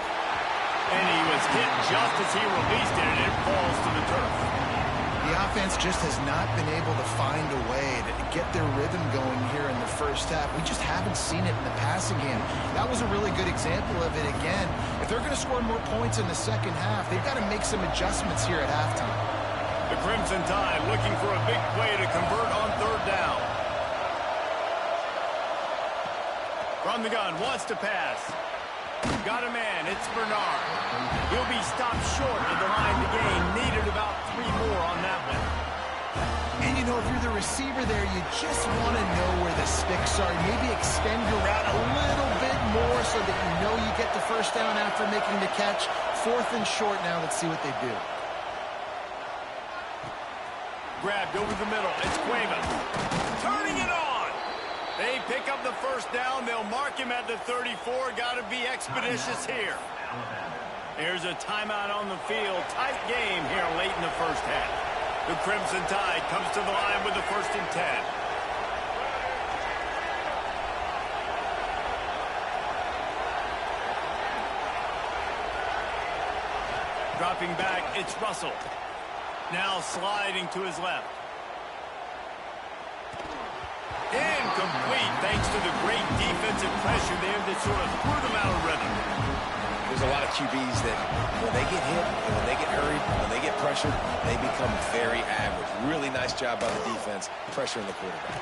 And he was hit just as he released it, and it falls to the turf. The offense just has not been able to find a way to get their rhythm going here in the 1st half. We just haven't seen it in the passing game. That was a really good example of it again. If they're going to score more points in the 2nd half, they've got to make some adjustments here at halftime. The Crimson Tide looking for a big play to convert on 3rd down. From the gun, wants to pass. Got a man, it's Bernard. He'll be stopped short of the line to gain. Needed about 3 more on that one. And you know, if you're the receiver there, you just want to know where the sticks are. Maybe extend your route a little bit more so that you know you get the 1st down after making the catch. 4th and short now. Let's see what they do. Grabbed over the middle. It's Cuevas. Turning it on. They pick up the 1st down. They'll mark him at the 34. Got to be expeditious here. Here's a timeout on the field. Tight game here late in the 1st half. The Crimson Tide comes to the line with the 1st and 10. Dropping back, it's Russell. Now sliding to his left. Incomplete thanks to the great defensive pressure there that sort of threw them out of rhythm. There's a lot of QBs that when they get hit, and when they get hurried, when they get pressured, they become very average. Really nice job by the defense pressuring the quarterback.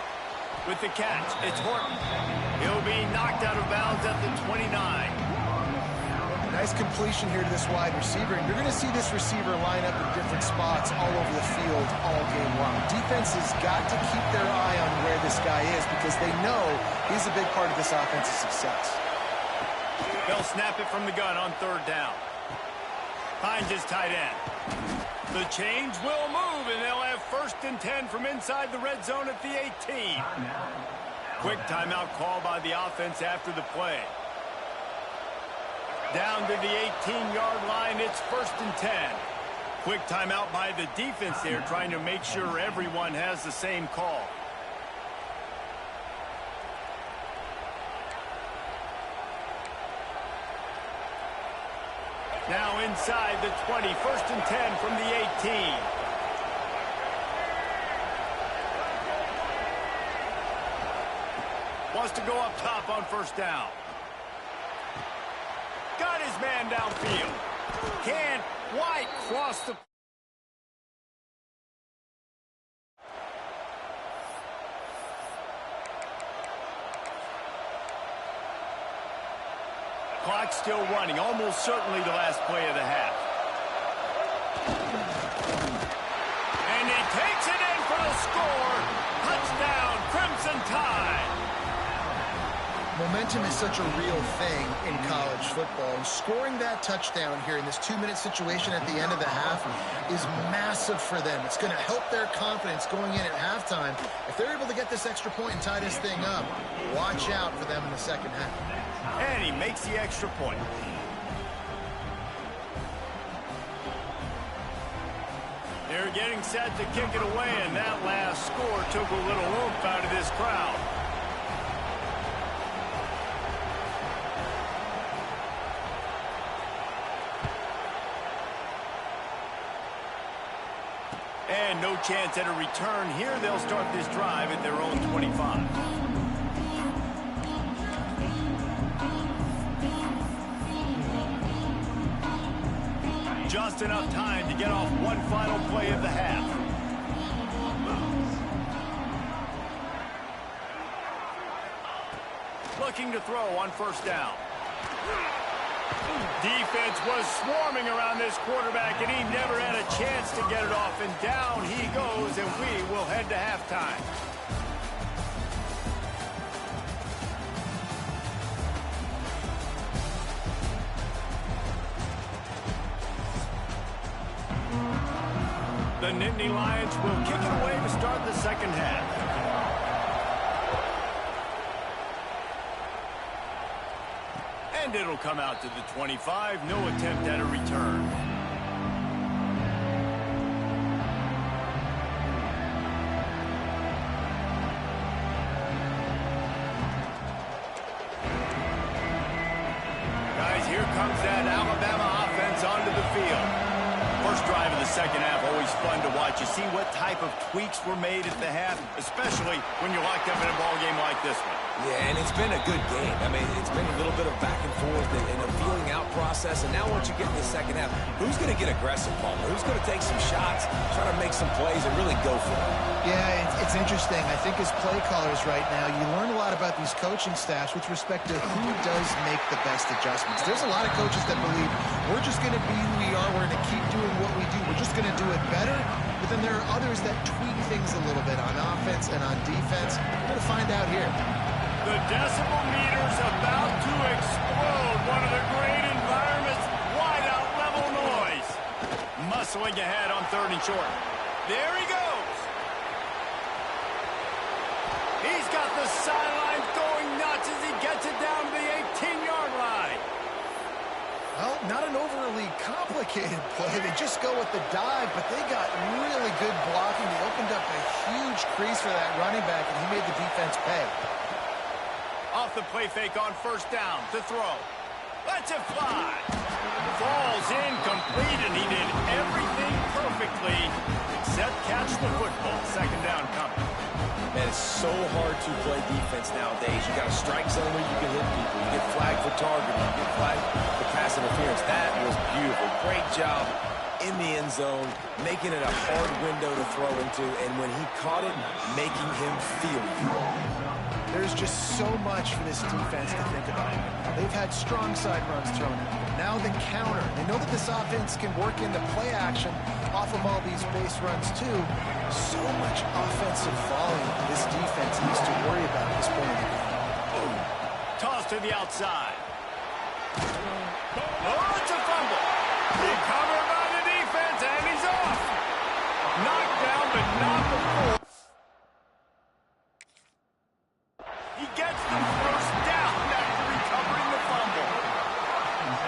With the catch, it's Horton. He'll be knocked out of bounds at the 29. Nice completion here to this wide receiver. And you're going to see this receiver line up in different spots all over the field all game long. Defense has got to keep their eye on where this guy is because they know he's a big part of this offense's success. They'll snap it from the gun on third down. Finds his tight end. The change will move, and they'll have 1st and 10 from inside the red zone at the 18. Quick timeout call by the offense after the play. Down to the 18-yard line, it's 1st and 10. Quick timeout by the defense there, trying to make sure everyone has the same call. Now inside the 20, 1st and 10 from the 18. Wants to go up top on 1st down. Got his man downfield. Can't quite cross the... Clock still running, almost certainly the last play of the half. And he takes it in for the score. Touchdown, Crimson Tide. Momentum is such a real thing in college football, and scoring that touchdown here in this 2-minute situation at the end of the half is massive for them. It's going to help their confidence going in at halftime. If they're able to get this extra point and tie this thing up, watch out for them in the second half. And he makes the extra point. They're getting set to kick it away, and that last score took a little oomph out of this crowd. And no chance at a return here. They'll start this drive at their own 25. Just enough time to get off one final play of the half. Looking to throw on 1st down. Defense was swarming around this quarterback, and he never had a chance to get it off. And down he goes, and we will head to halftime. The Nittany Lions will kick it away to start the second half. And it'll come out to the 25. No attempt at a return. Guys, here comes that Alabama offense onto the field. First drive of the second half, always fun to watch. You see what type of tweaks were made at the half, especially when you're locked up in a ball game like this one. Yeah, and it's been a good game. I mean, it's been a little bit of back and forth and a feeling out process. And now once you get in the second half, who's going to get aggressive, Palmer? Who's going to take some shots, try to make some plays, and really go for it? Yeah, it's interesting. I think as play callers right now, you learn a lot about these coaching staffs with respect to who does make the best adjustments. There's a lot of coaches that believe we're just going to be who we are. We're going to keep doing what we do. We're just going to do it better. But then there are others that tweak things a little bit on offense and on defense. We're going to find out here. The decibel meter's about to explode. One of the great environments. Wide out level noise. Muscling ahead on 3rd and short. There he goes. He's got the sidelines going nuts as he gets it down to the 18-yard line. Well, not an overly complicated play. They just go with the dive, but they got really good blocking. They opened up a huge crease for that running back, and he made the defense pay. Off the play fake on 1st down to throw. Lets it fly. Falls incomplete, and he did everything perfectly except catch the football. 2nd down coming. Man, it's so hard to play defense nowadays. You got a strike zone where you can hit people. You get flagged for targeting. You get flagged for pass interference. That was beautiful. Great job in the end zone, making it a hard window to throw into. And when he caught it, making him feel you. There's just so much for this defense to think about. They've had strong side runs thrown at them. Now the counter. They know that this offense can work into play action off of all these base runs too. So much offensive volume this defense needs to worry about at this point in the game. Toss to the outside. Oh, it's a fumble. Recovered by the defense, and he's off. Knocked down, but not before. He gets the first down after recovering the fumble.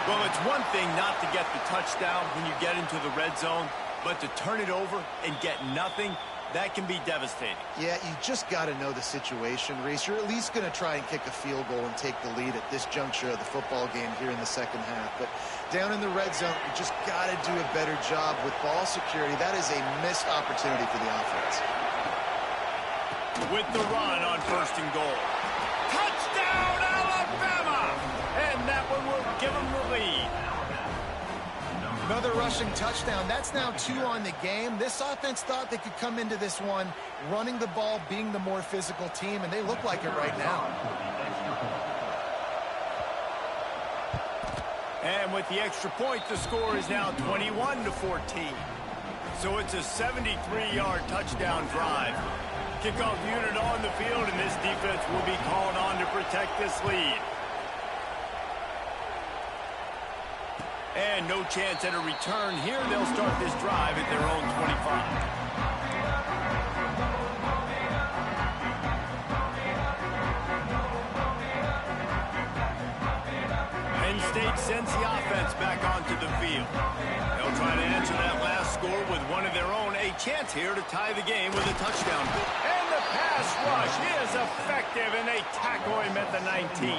Well, it's one thing not to get the touchdown when you get into the red zone, but to turn it over and get nothing, that can be devastating. Yeah, you just got to know the situation, Reese. You're at least going to try and kick a field goal and take the lead at this juncture of the football game here in the second half. But down in the red zone, you just got to do a better job with ball security. That is a missed opportunity for the offense. With the run on 1st and goal. Touchdown, Alabama! And that one will give them the lead. Another rushing touchdown. That's now 2 on the game. This offense thought they could come into this one running the ball, being the more physical team, and they look like it right now. And with the extra point, the score is now 21-14. So it's a 73-yard touchdown drive. Kickoff unit on the field, and this defense will be called on to protect this lead. And no chance at a return here. They'll start this drive at their own 25. Penn State sends the offense back onto the field. They'll try to answer that last score with one of their own. A chance here to tie the game with a touchdown. And the pass rush is effective, and they tackle him at the 19.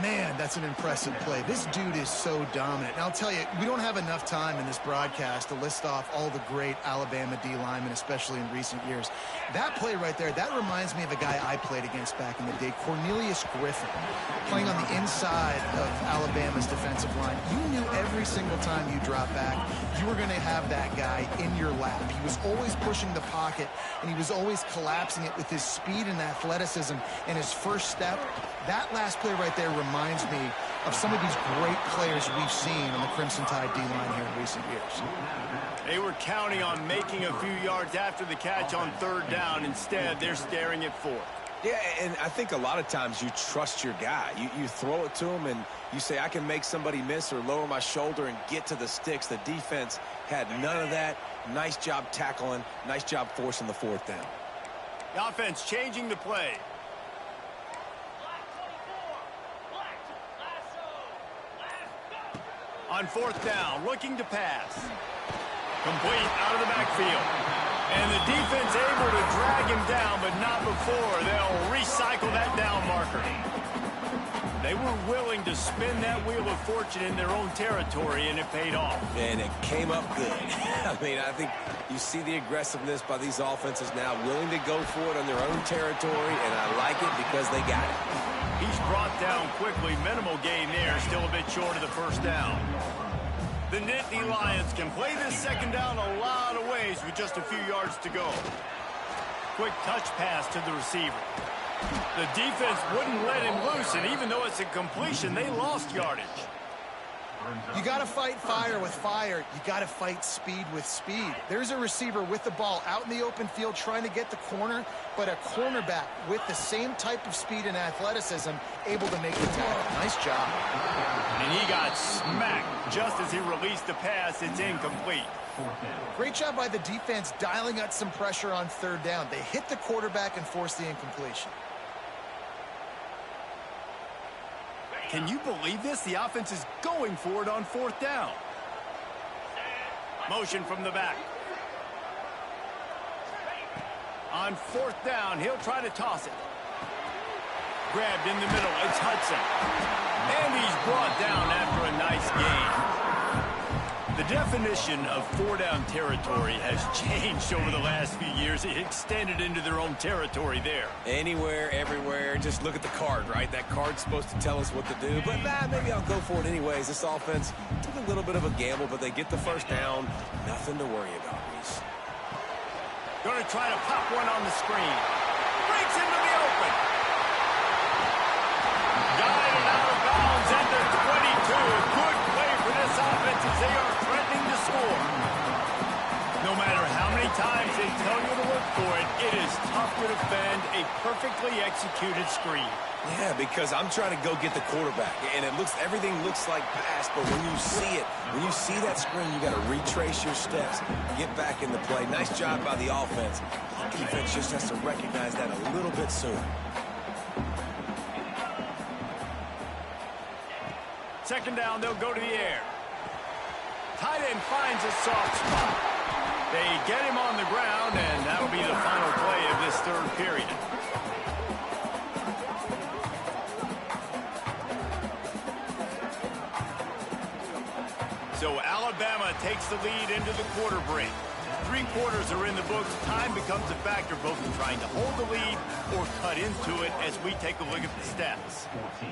Man, that's an impressive play. This dude is so dominant. And I'll tell you, we don't have enough time in this broadcast to list off all the great Alabama D linemen, especially in recent years. That play right there, that reminds me of a guy I played against back in the day, Cornelius Griffin, playing on the inside of Alabama's defensive line. You knew every single time you drop back, you were going to have that guy in your lap. He was always pushing the pocket, and he was always collapsing it with his speed and athleticism and his first step. That last play right there reminds me of some of these great players we've seen on the Crimson Tide D-line here in recent years. They were counting on making a few yards after the catch on 3rd down. Instead, they're staring at 4th. Yeah, and I think a lot of times you trust your guy. You throw it to him and you say, I can make somebody miss or lower my shoulder and get to the sticks. The defense had none of that. Nice job tackling. Nice job forcing the 4th down. The offense changing the play. On 4th down, looking to pass. Complete out of the backfield. And the defense able to drag him down, but not before. They'll recycle that down marker. They were willing to spin that wheel of fortune in their own territory, and it paid off. And it came up good. I mean, I think you see the aggressiveness by these offenses now, willing to go for it on their own territory, and I like it because they got it. He's brought down quickly. Minimal gain there. Still a bit short of the 1st down. The Nittany Lions can play this 2nd down a lot of ways with just a few yards to go. Quick touch pass to the receiver. The defense wouldn't let him loose, and even though it's a completion, they lost yardage. You got to fight fire with fire. You got to fight speed with speed. There's a receiver with the ball out in the open field trying to get the corner, but a cornerback with the same type of speed and athleticism able to make the tackle. Nice job. And he got smacked just as he released the pass. It's incomplete. Great job by the defense dialing out some pressure on 3rd down. They hit the quarterback and forced the incompletion. Can you believe this? The offense is going for it on 4th down. Motion from the back. On 4th down, he'll try to toss it. Grabbed in the middle, it's Hudson. And he's brought down after a nice gain. The definition of 4-down territory has changed over the last few years. It extended into their own territory there. Anywhere, everywhere, just look at the card, right? That card's supposed to tell us what to do, but maybe I'll go for it anyways. This offense took a little bit of a gamble, but they get the 1st down. Nothing to worry about, Reese. Going to try to pop one on the screen. Breaks into the open. Guided out of bounds at the 22. Good play for this offense as they are threatening to score. No matter how many times they tell you to look for it, it is tough to defend a perfectly executed screen. Yeah, because I'm trying to go get the quarterback, and everything looks like pass, but when you see it, when you see that screen, you got to retrace your steps, get back in the play. Nice job by the offense. The defense just has to recognize that a little bit sooner. Second down, they'll go to the air. Tight end finds a soft spot. They get him on the ground, and that'll be the final play of this third period. So Alabama takes the lead into the quarter break. 3 quarters are in the books. Time becomes a factor both in trying to hold the lead or cut into it as we take a look at the stats.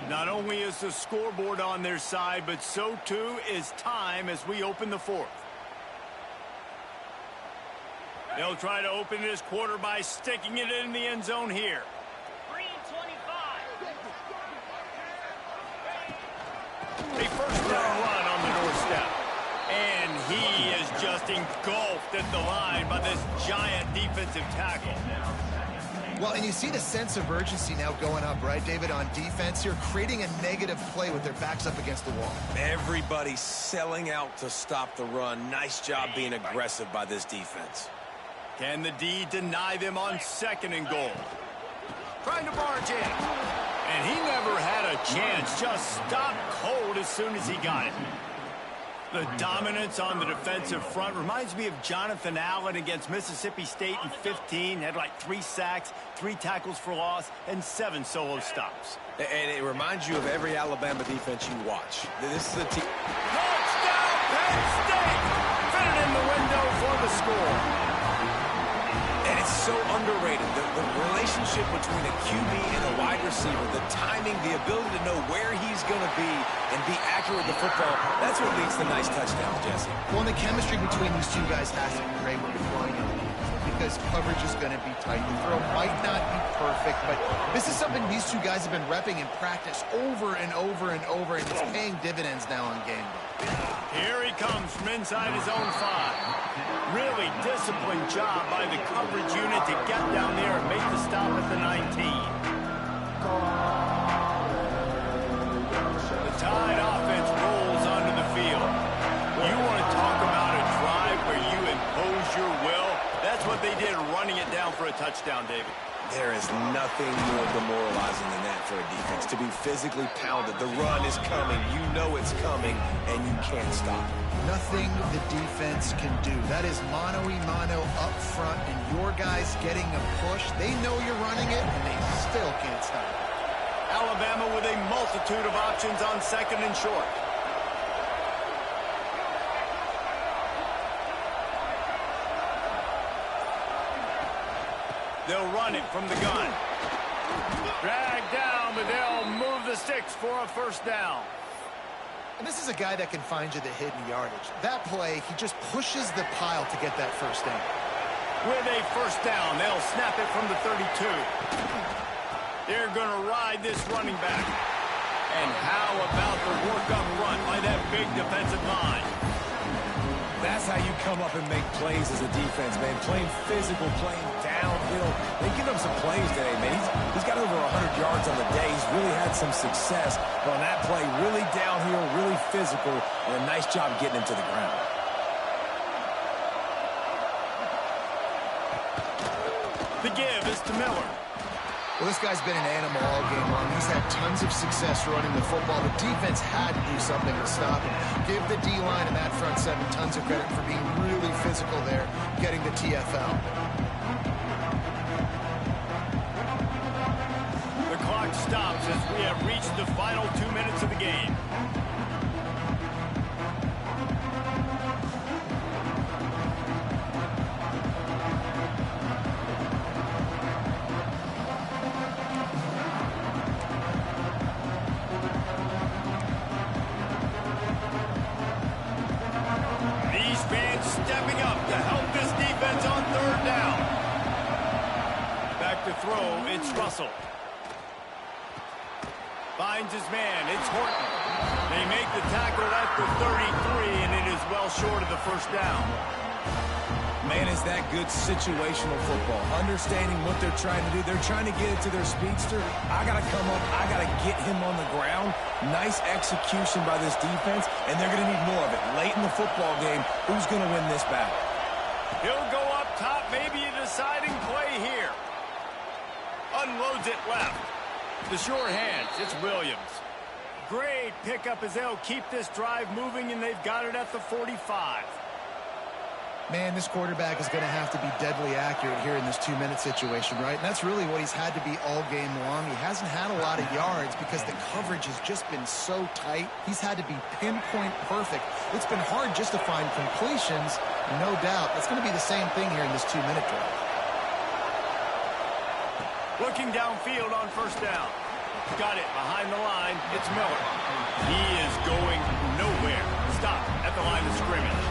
Not only is the scoreboard on their side, but so too is time as we open the fourth. They'll try to open this quarter by sticking it in the end zone here. 3:25. A first down run on the doorstep. And he is just engulfed at the line by this giant defensive tackle. Well, and you see the sense of urgency now going up, right, David, on defense here, creating a negative play with their backs up against the wall. Everybody's selling out to stop the run. Nice job being aggressive by this defense. Can the D deny them on second and goal? Trying to barge in. And he never had a chance. Just stopped cold as soon as he got it. The dominance on the defensive front reminds me of Jonathan Allen against Mississippi State in 15. Had like 3 sacks, 3 tackles for loss, and 7 solo stops. And it reminds you of every Alabama defense you watch. This is a team. Touchdown, Penn State! Fitted in the window for the score. And it's so underrated. The relationship between a QB and a wide receiver, the timing, the ability to know where he's going to be and be accurate with the football, that's what leads to nice touchdowns, Jesse. Well, and the chemistry between these two guys has to be great when you're throwing it, because coverage is going to be tight. The throw might not be perfect, but this is something these two guys have been repping in practice over and over and over, and it's paying dividends now on game day. Here he comes from inside his own 5. Really disciplined job by the coverage unit to get down there and make the stop at the 19. The Tide offense rolls onto the field. You want to talk about a drive where you impose your will? That's what they did, running it down for a touchdown, David. There is nothing more demoralizing than that for a defense, to be physically pounded. The run is coming, you know it's coming, and you can't stop it. Nothing the defense can do. That is mano-a-mano up front, and your guys getting a push. They know you're running it, and they still can't stop it. Alabama with a multitude of options on second and short. They'll run it from the gun. Dragged down, but they'll move the sticks for a first down. And this is a guy that can find you the hidden yardage. That play, he just pushes the pile to get that first down. With a first down, they'll snap it from the 32. They're going to ride this running back. And how about the work-up run by that big defensive line? That's how you come up and make plays as a defense, man. Playing physical, playing downhill. They give him some plays today, man. He's got over 100 yards on the day. He's really had some success. But on that play, really downhill, really physical, and a nice job getting him to the ground. The give is to Miller. Well, this guy's been an animal all game long. He's had tons of success running the football. The defense had to do something to stop him. Give the D-line and that front 7 tons of credit for being really physical there, getting the TFL. The clock stops as we have reached the final 2 minutes of the game. These fans stepping up to help this defense on third down. throw. It's Russell. Finds his man. It's Horton. They make the tackle at the 33, and it is well short of the first down. Man, is that good situational football. Understanding what they're trying to do. They're trying to get it to their speedster. I got to come up. I got to get him on the ground. Nice execution by this defense, and they're going to need more of it. Late in the football game, who's going to win this battle? He'll go up top, maybe a deciding play here. Unloads it left. The sure hands, it's Williams. Great pickup as they'll keep this drive moving, and they've got it at the 45. Man, this quarterback is going to have to be deadly accurate here in this 2-minute situation, right? And that's really what he's had to be all game long. He hasn't had a lot of yards because the coverage has just been so tight. He's had to be pinpoint perfect. It's been hard just to find completions, no doubt. That's going to be the same thing here in this 2-minute drive. Looking downfield on first down. Got it behind the line. It's Miller. He is going nowhere. Stop at the line of scrimmage.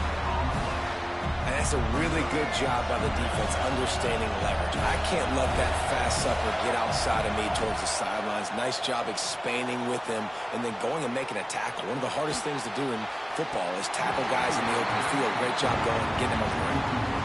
And that's a really good job by the defense, understanding leverage. I can't let that fast supper get outside of me towards the sidelines. Nice job expanding with him and then going and making a tackle. One of the hardest things to do in football is tackle guys in the open field. Great job going and getting them on the ground.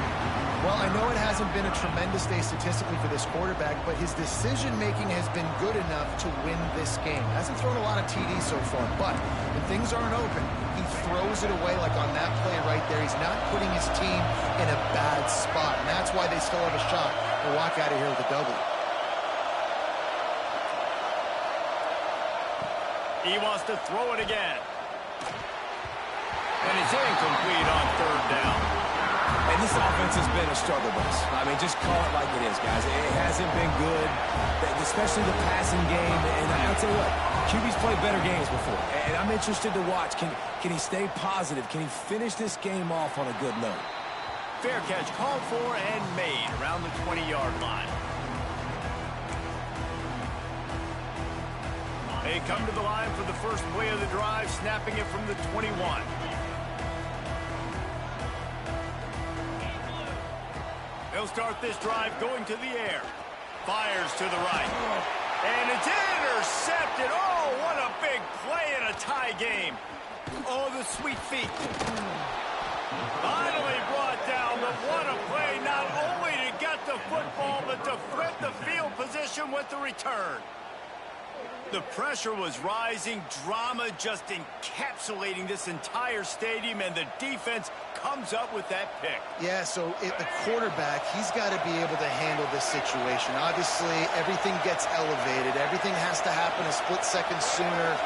Well, I know it hasn't been a tremendous day statistically for this quarterback, but his decision-making has been good enough to win this game. Hasn't thrown a lot of TDs so far, but when things aren't open, he throws it away like on that play right there. He's not putting his team in a bad spot, and that's why they still have a shot to walk out of here with a W. He wants to throw it again. And it's incomplete on third down. And this offense has been a struggle bus. I mean, just call it like it is, guys. It hasn't been good, especially the passing game. And I'll tell you what, QB's played better games before. And I'm interested to watch. Can he stay positive? Can he finish this game off on a good note? Fair catch called for and made around the 20-yard line. They come to the line for the first play of the drive, snapping it from the 21. They'll start this drive going to the air. Fires to the right. And it's intercepted. Oh, what a big play in a tie game. Oh, the sweet feet. Finally brought down, but what a play. Not only to get the football, but to flip the field position with the return. The pressure was rising, drama just encapsulating this entire stadium, and the defense comes up with that pick. Yeah, so the quarterback, he's got to be able to handle this situation. Obviously, everything gets elevated. Everything has to happen a split second sooner.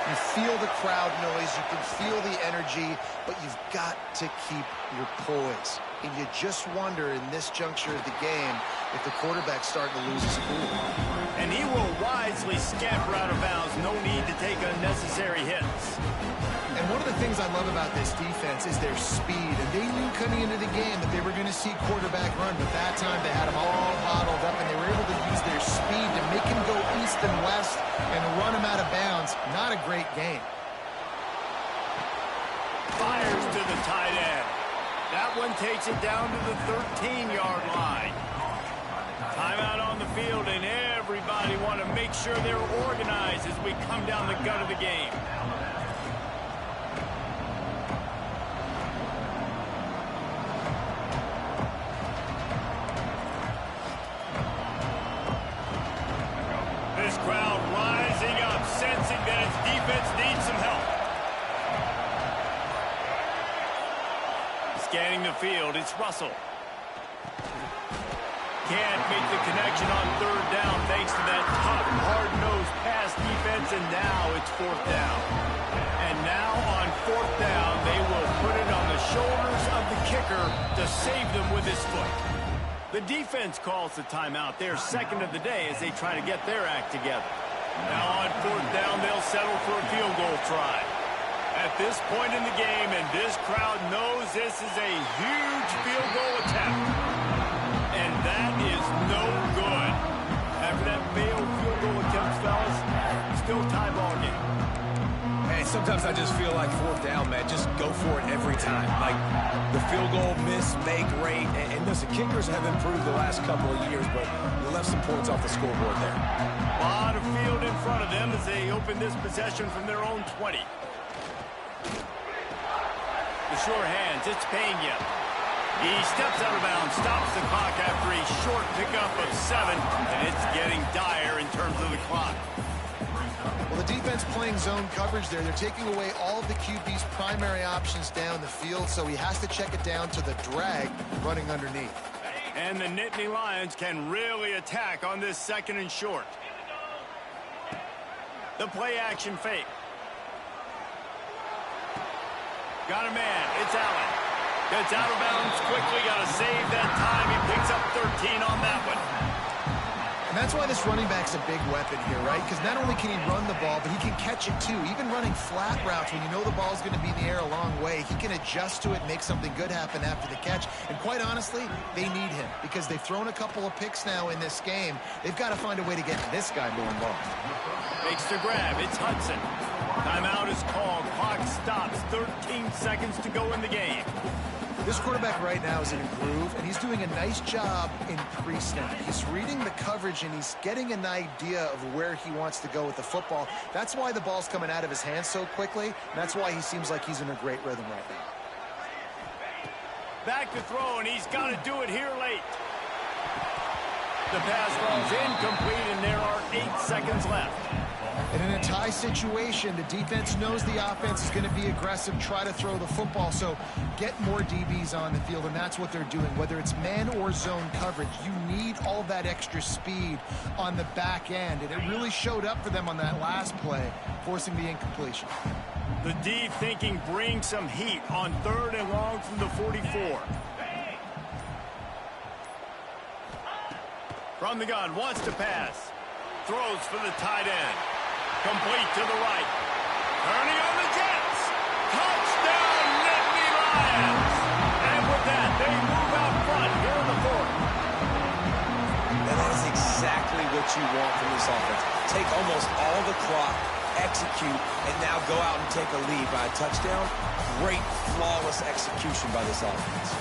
You feel the crowd noise. You can feel the energy, but you've got to keep your poise. And you just wonder in this juncture of the game if the quarterback's starting to lose his cool. And he will wisely scamper out of bounds. No need to take unnecessary hits. And one of the things I love about this defense is their speed. And they knew coming into the game that they were going to see quarterback run, but that time they had him all bottled up, and they were able to use their speed to make him go east and west and run him out of bounds. Not a great game. Fires to the tight end. That one takes it down to the 13-yard line. Timeout on the field, and everybody want to make sure they're organized as we come down the gut of the game. This crowd rising up, sensing that its defense needs some help. Scanning the field, it's Russell. Can't make the connection on third down thanks to that tough, hard-nosed pass defense, and now it's fourth down. And now on fourth down, they will put it on the shoulders of the kicker to save them with his foot. The defense calls the timeout, their second of the day, as they try to get their act together. Now on fourth down, they'll settle for a field goal try. At this point in the game, and this crowd knows this is a huge field goal attempt. And that is no good. After that failed field goal attempt, fellas, still tie ball game. Hey, sometimes I just feel like fourth down, man. Just go for it every time. Like the field goal miss, make rate. And listen, kickers have improved the last couple of years, but the have some points off the scoreboard there. A lot of field in front of them as they open this possession from their own 20. The sure hands, it's Pena. He steps out of bounds, stops the clock after a short pickup of 7, and it's getting dire in terms of the clock. Well, the defense playing zone coverage there. They're taking away all of the QB's primary options down the field, so he has to check it down to the drag running underneath. And the Nittany Lions can really attack on this 2nd and short. The play action fake. Got a man. It's Allen. Gets out of bounds quickly. Got to save that time. He picks up 13 on that one. And that's why this running back's a big weapon here, right? Because not only can he run the ball, but he can catch it too. Even running flat routes when you know the ball's going to be in the air a long way, he can adjust to it, make something good happen after the catch. And quite honestly, they need him because they've thrown a couple of picks now in this game. They've got to find a way to get this guy more involved. Makes the grab. It's Hudson. Timeout is called. Clock stops. 13 seconds to go in the game. This quarterback right now is in a groove, and he's doing a nice job in pre-snap. He's reading the coverage, and he's getting an idea of where he wants to go with the football. That's why the ball's coming out of his hands so quickly, and that's why he seems like he's in a great rhythm right now. Back to throw, and he's got to do it here late. The pass falls incomplete, and there are 8 seconds left. And in a tie situation, the defense knows the offense is going to be aggressive, try to throw the football, so get more DBs on the field, and that's what they're doing. Whether it's man or zone coverage, you need all that extra speed on the back end, and it really showed up for them on that last play, forcing the incompletion. The deep thinking brings some heat on 3rd and long from the 44. From the gun, wants to pass. Throws for the tight end. Complete to the right. Turning on the Jets. Touchdown, Nittany Lions. And with that, they move out front here in the 4th. And that is exactly what you want from this offense. Take almost all the clock, execute, and now go out and take a lead by a touchdown. Great, flawless execution by this offense.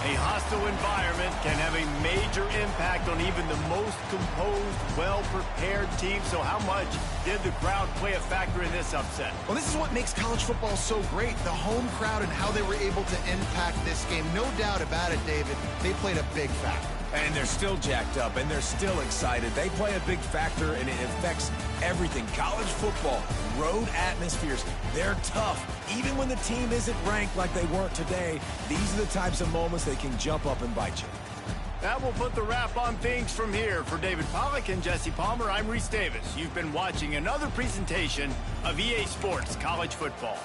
A hostile environment can have a major impact on even the most composed, well-prepared team. So how much did the crowd play a factor in this upset? Well, this is what makes college football so great, the home crowd and how they were able to impact this game. No doubt about it, David, they played a big factor. And they're still jacked up, and they're still excited. They play a big factor, and it affects everything. College football, road atmospheres, they're tough. Even when the team isn't ranked like they weren't today, these are the types of moments they can jump up and bite you. That will put the wrap on things from here. For David Pollack and Jesse Palmer, I'm Reese Davis. You've been watching another presentation of EA Sports College Football.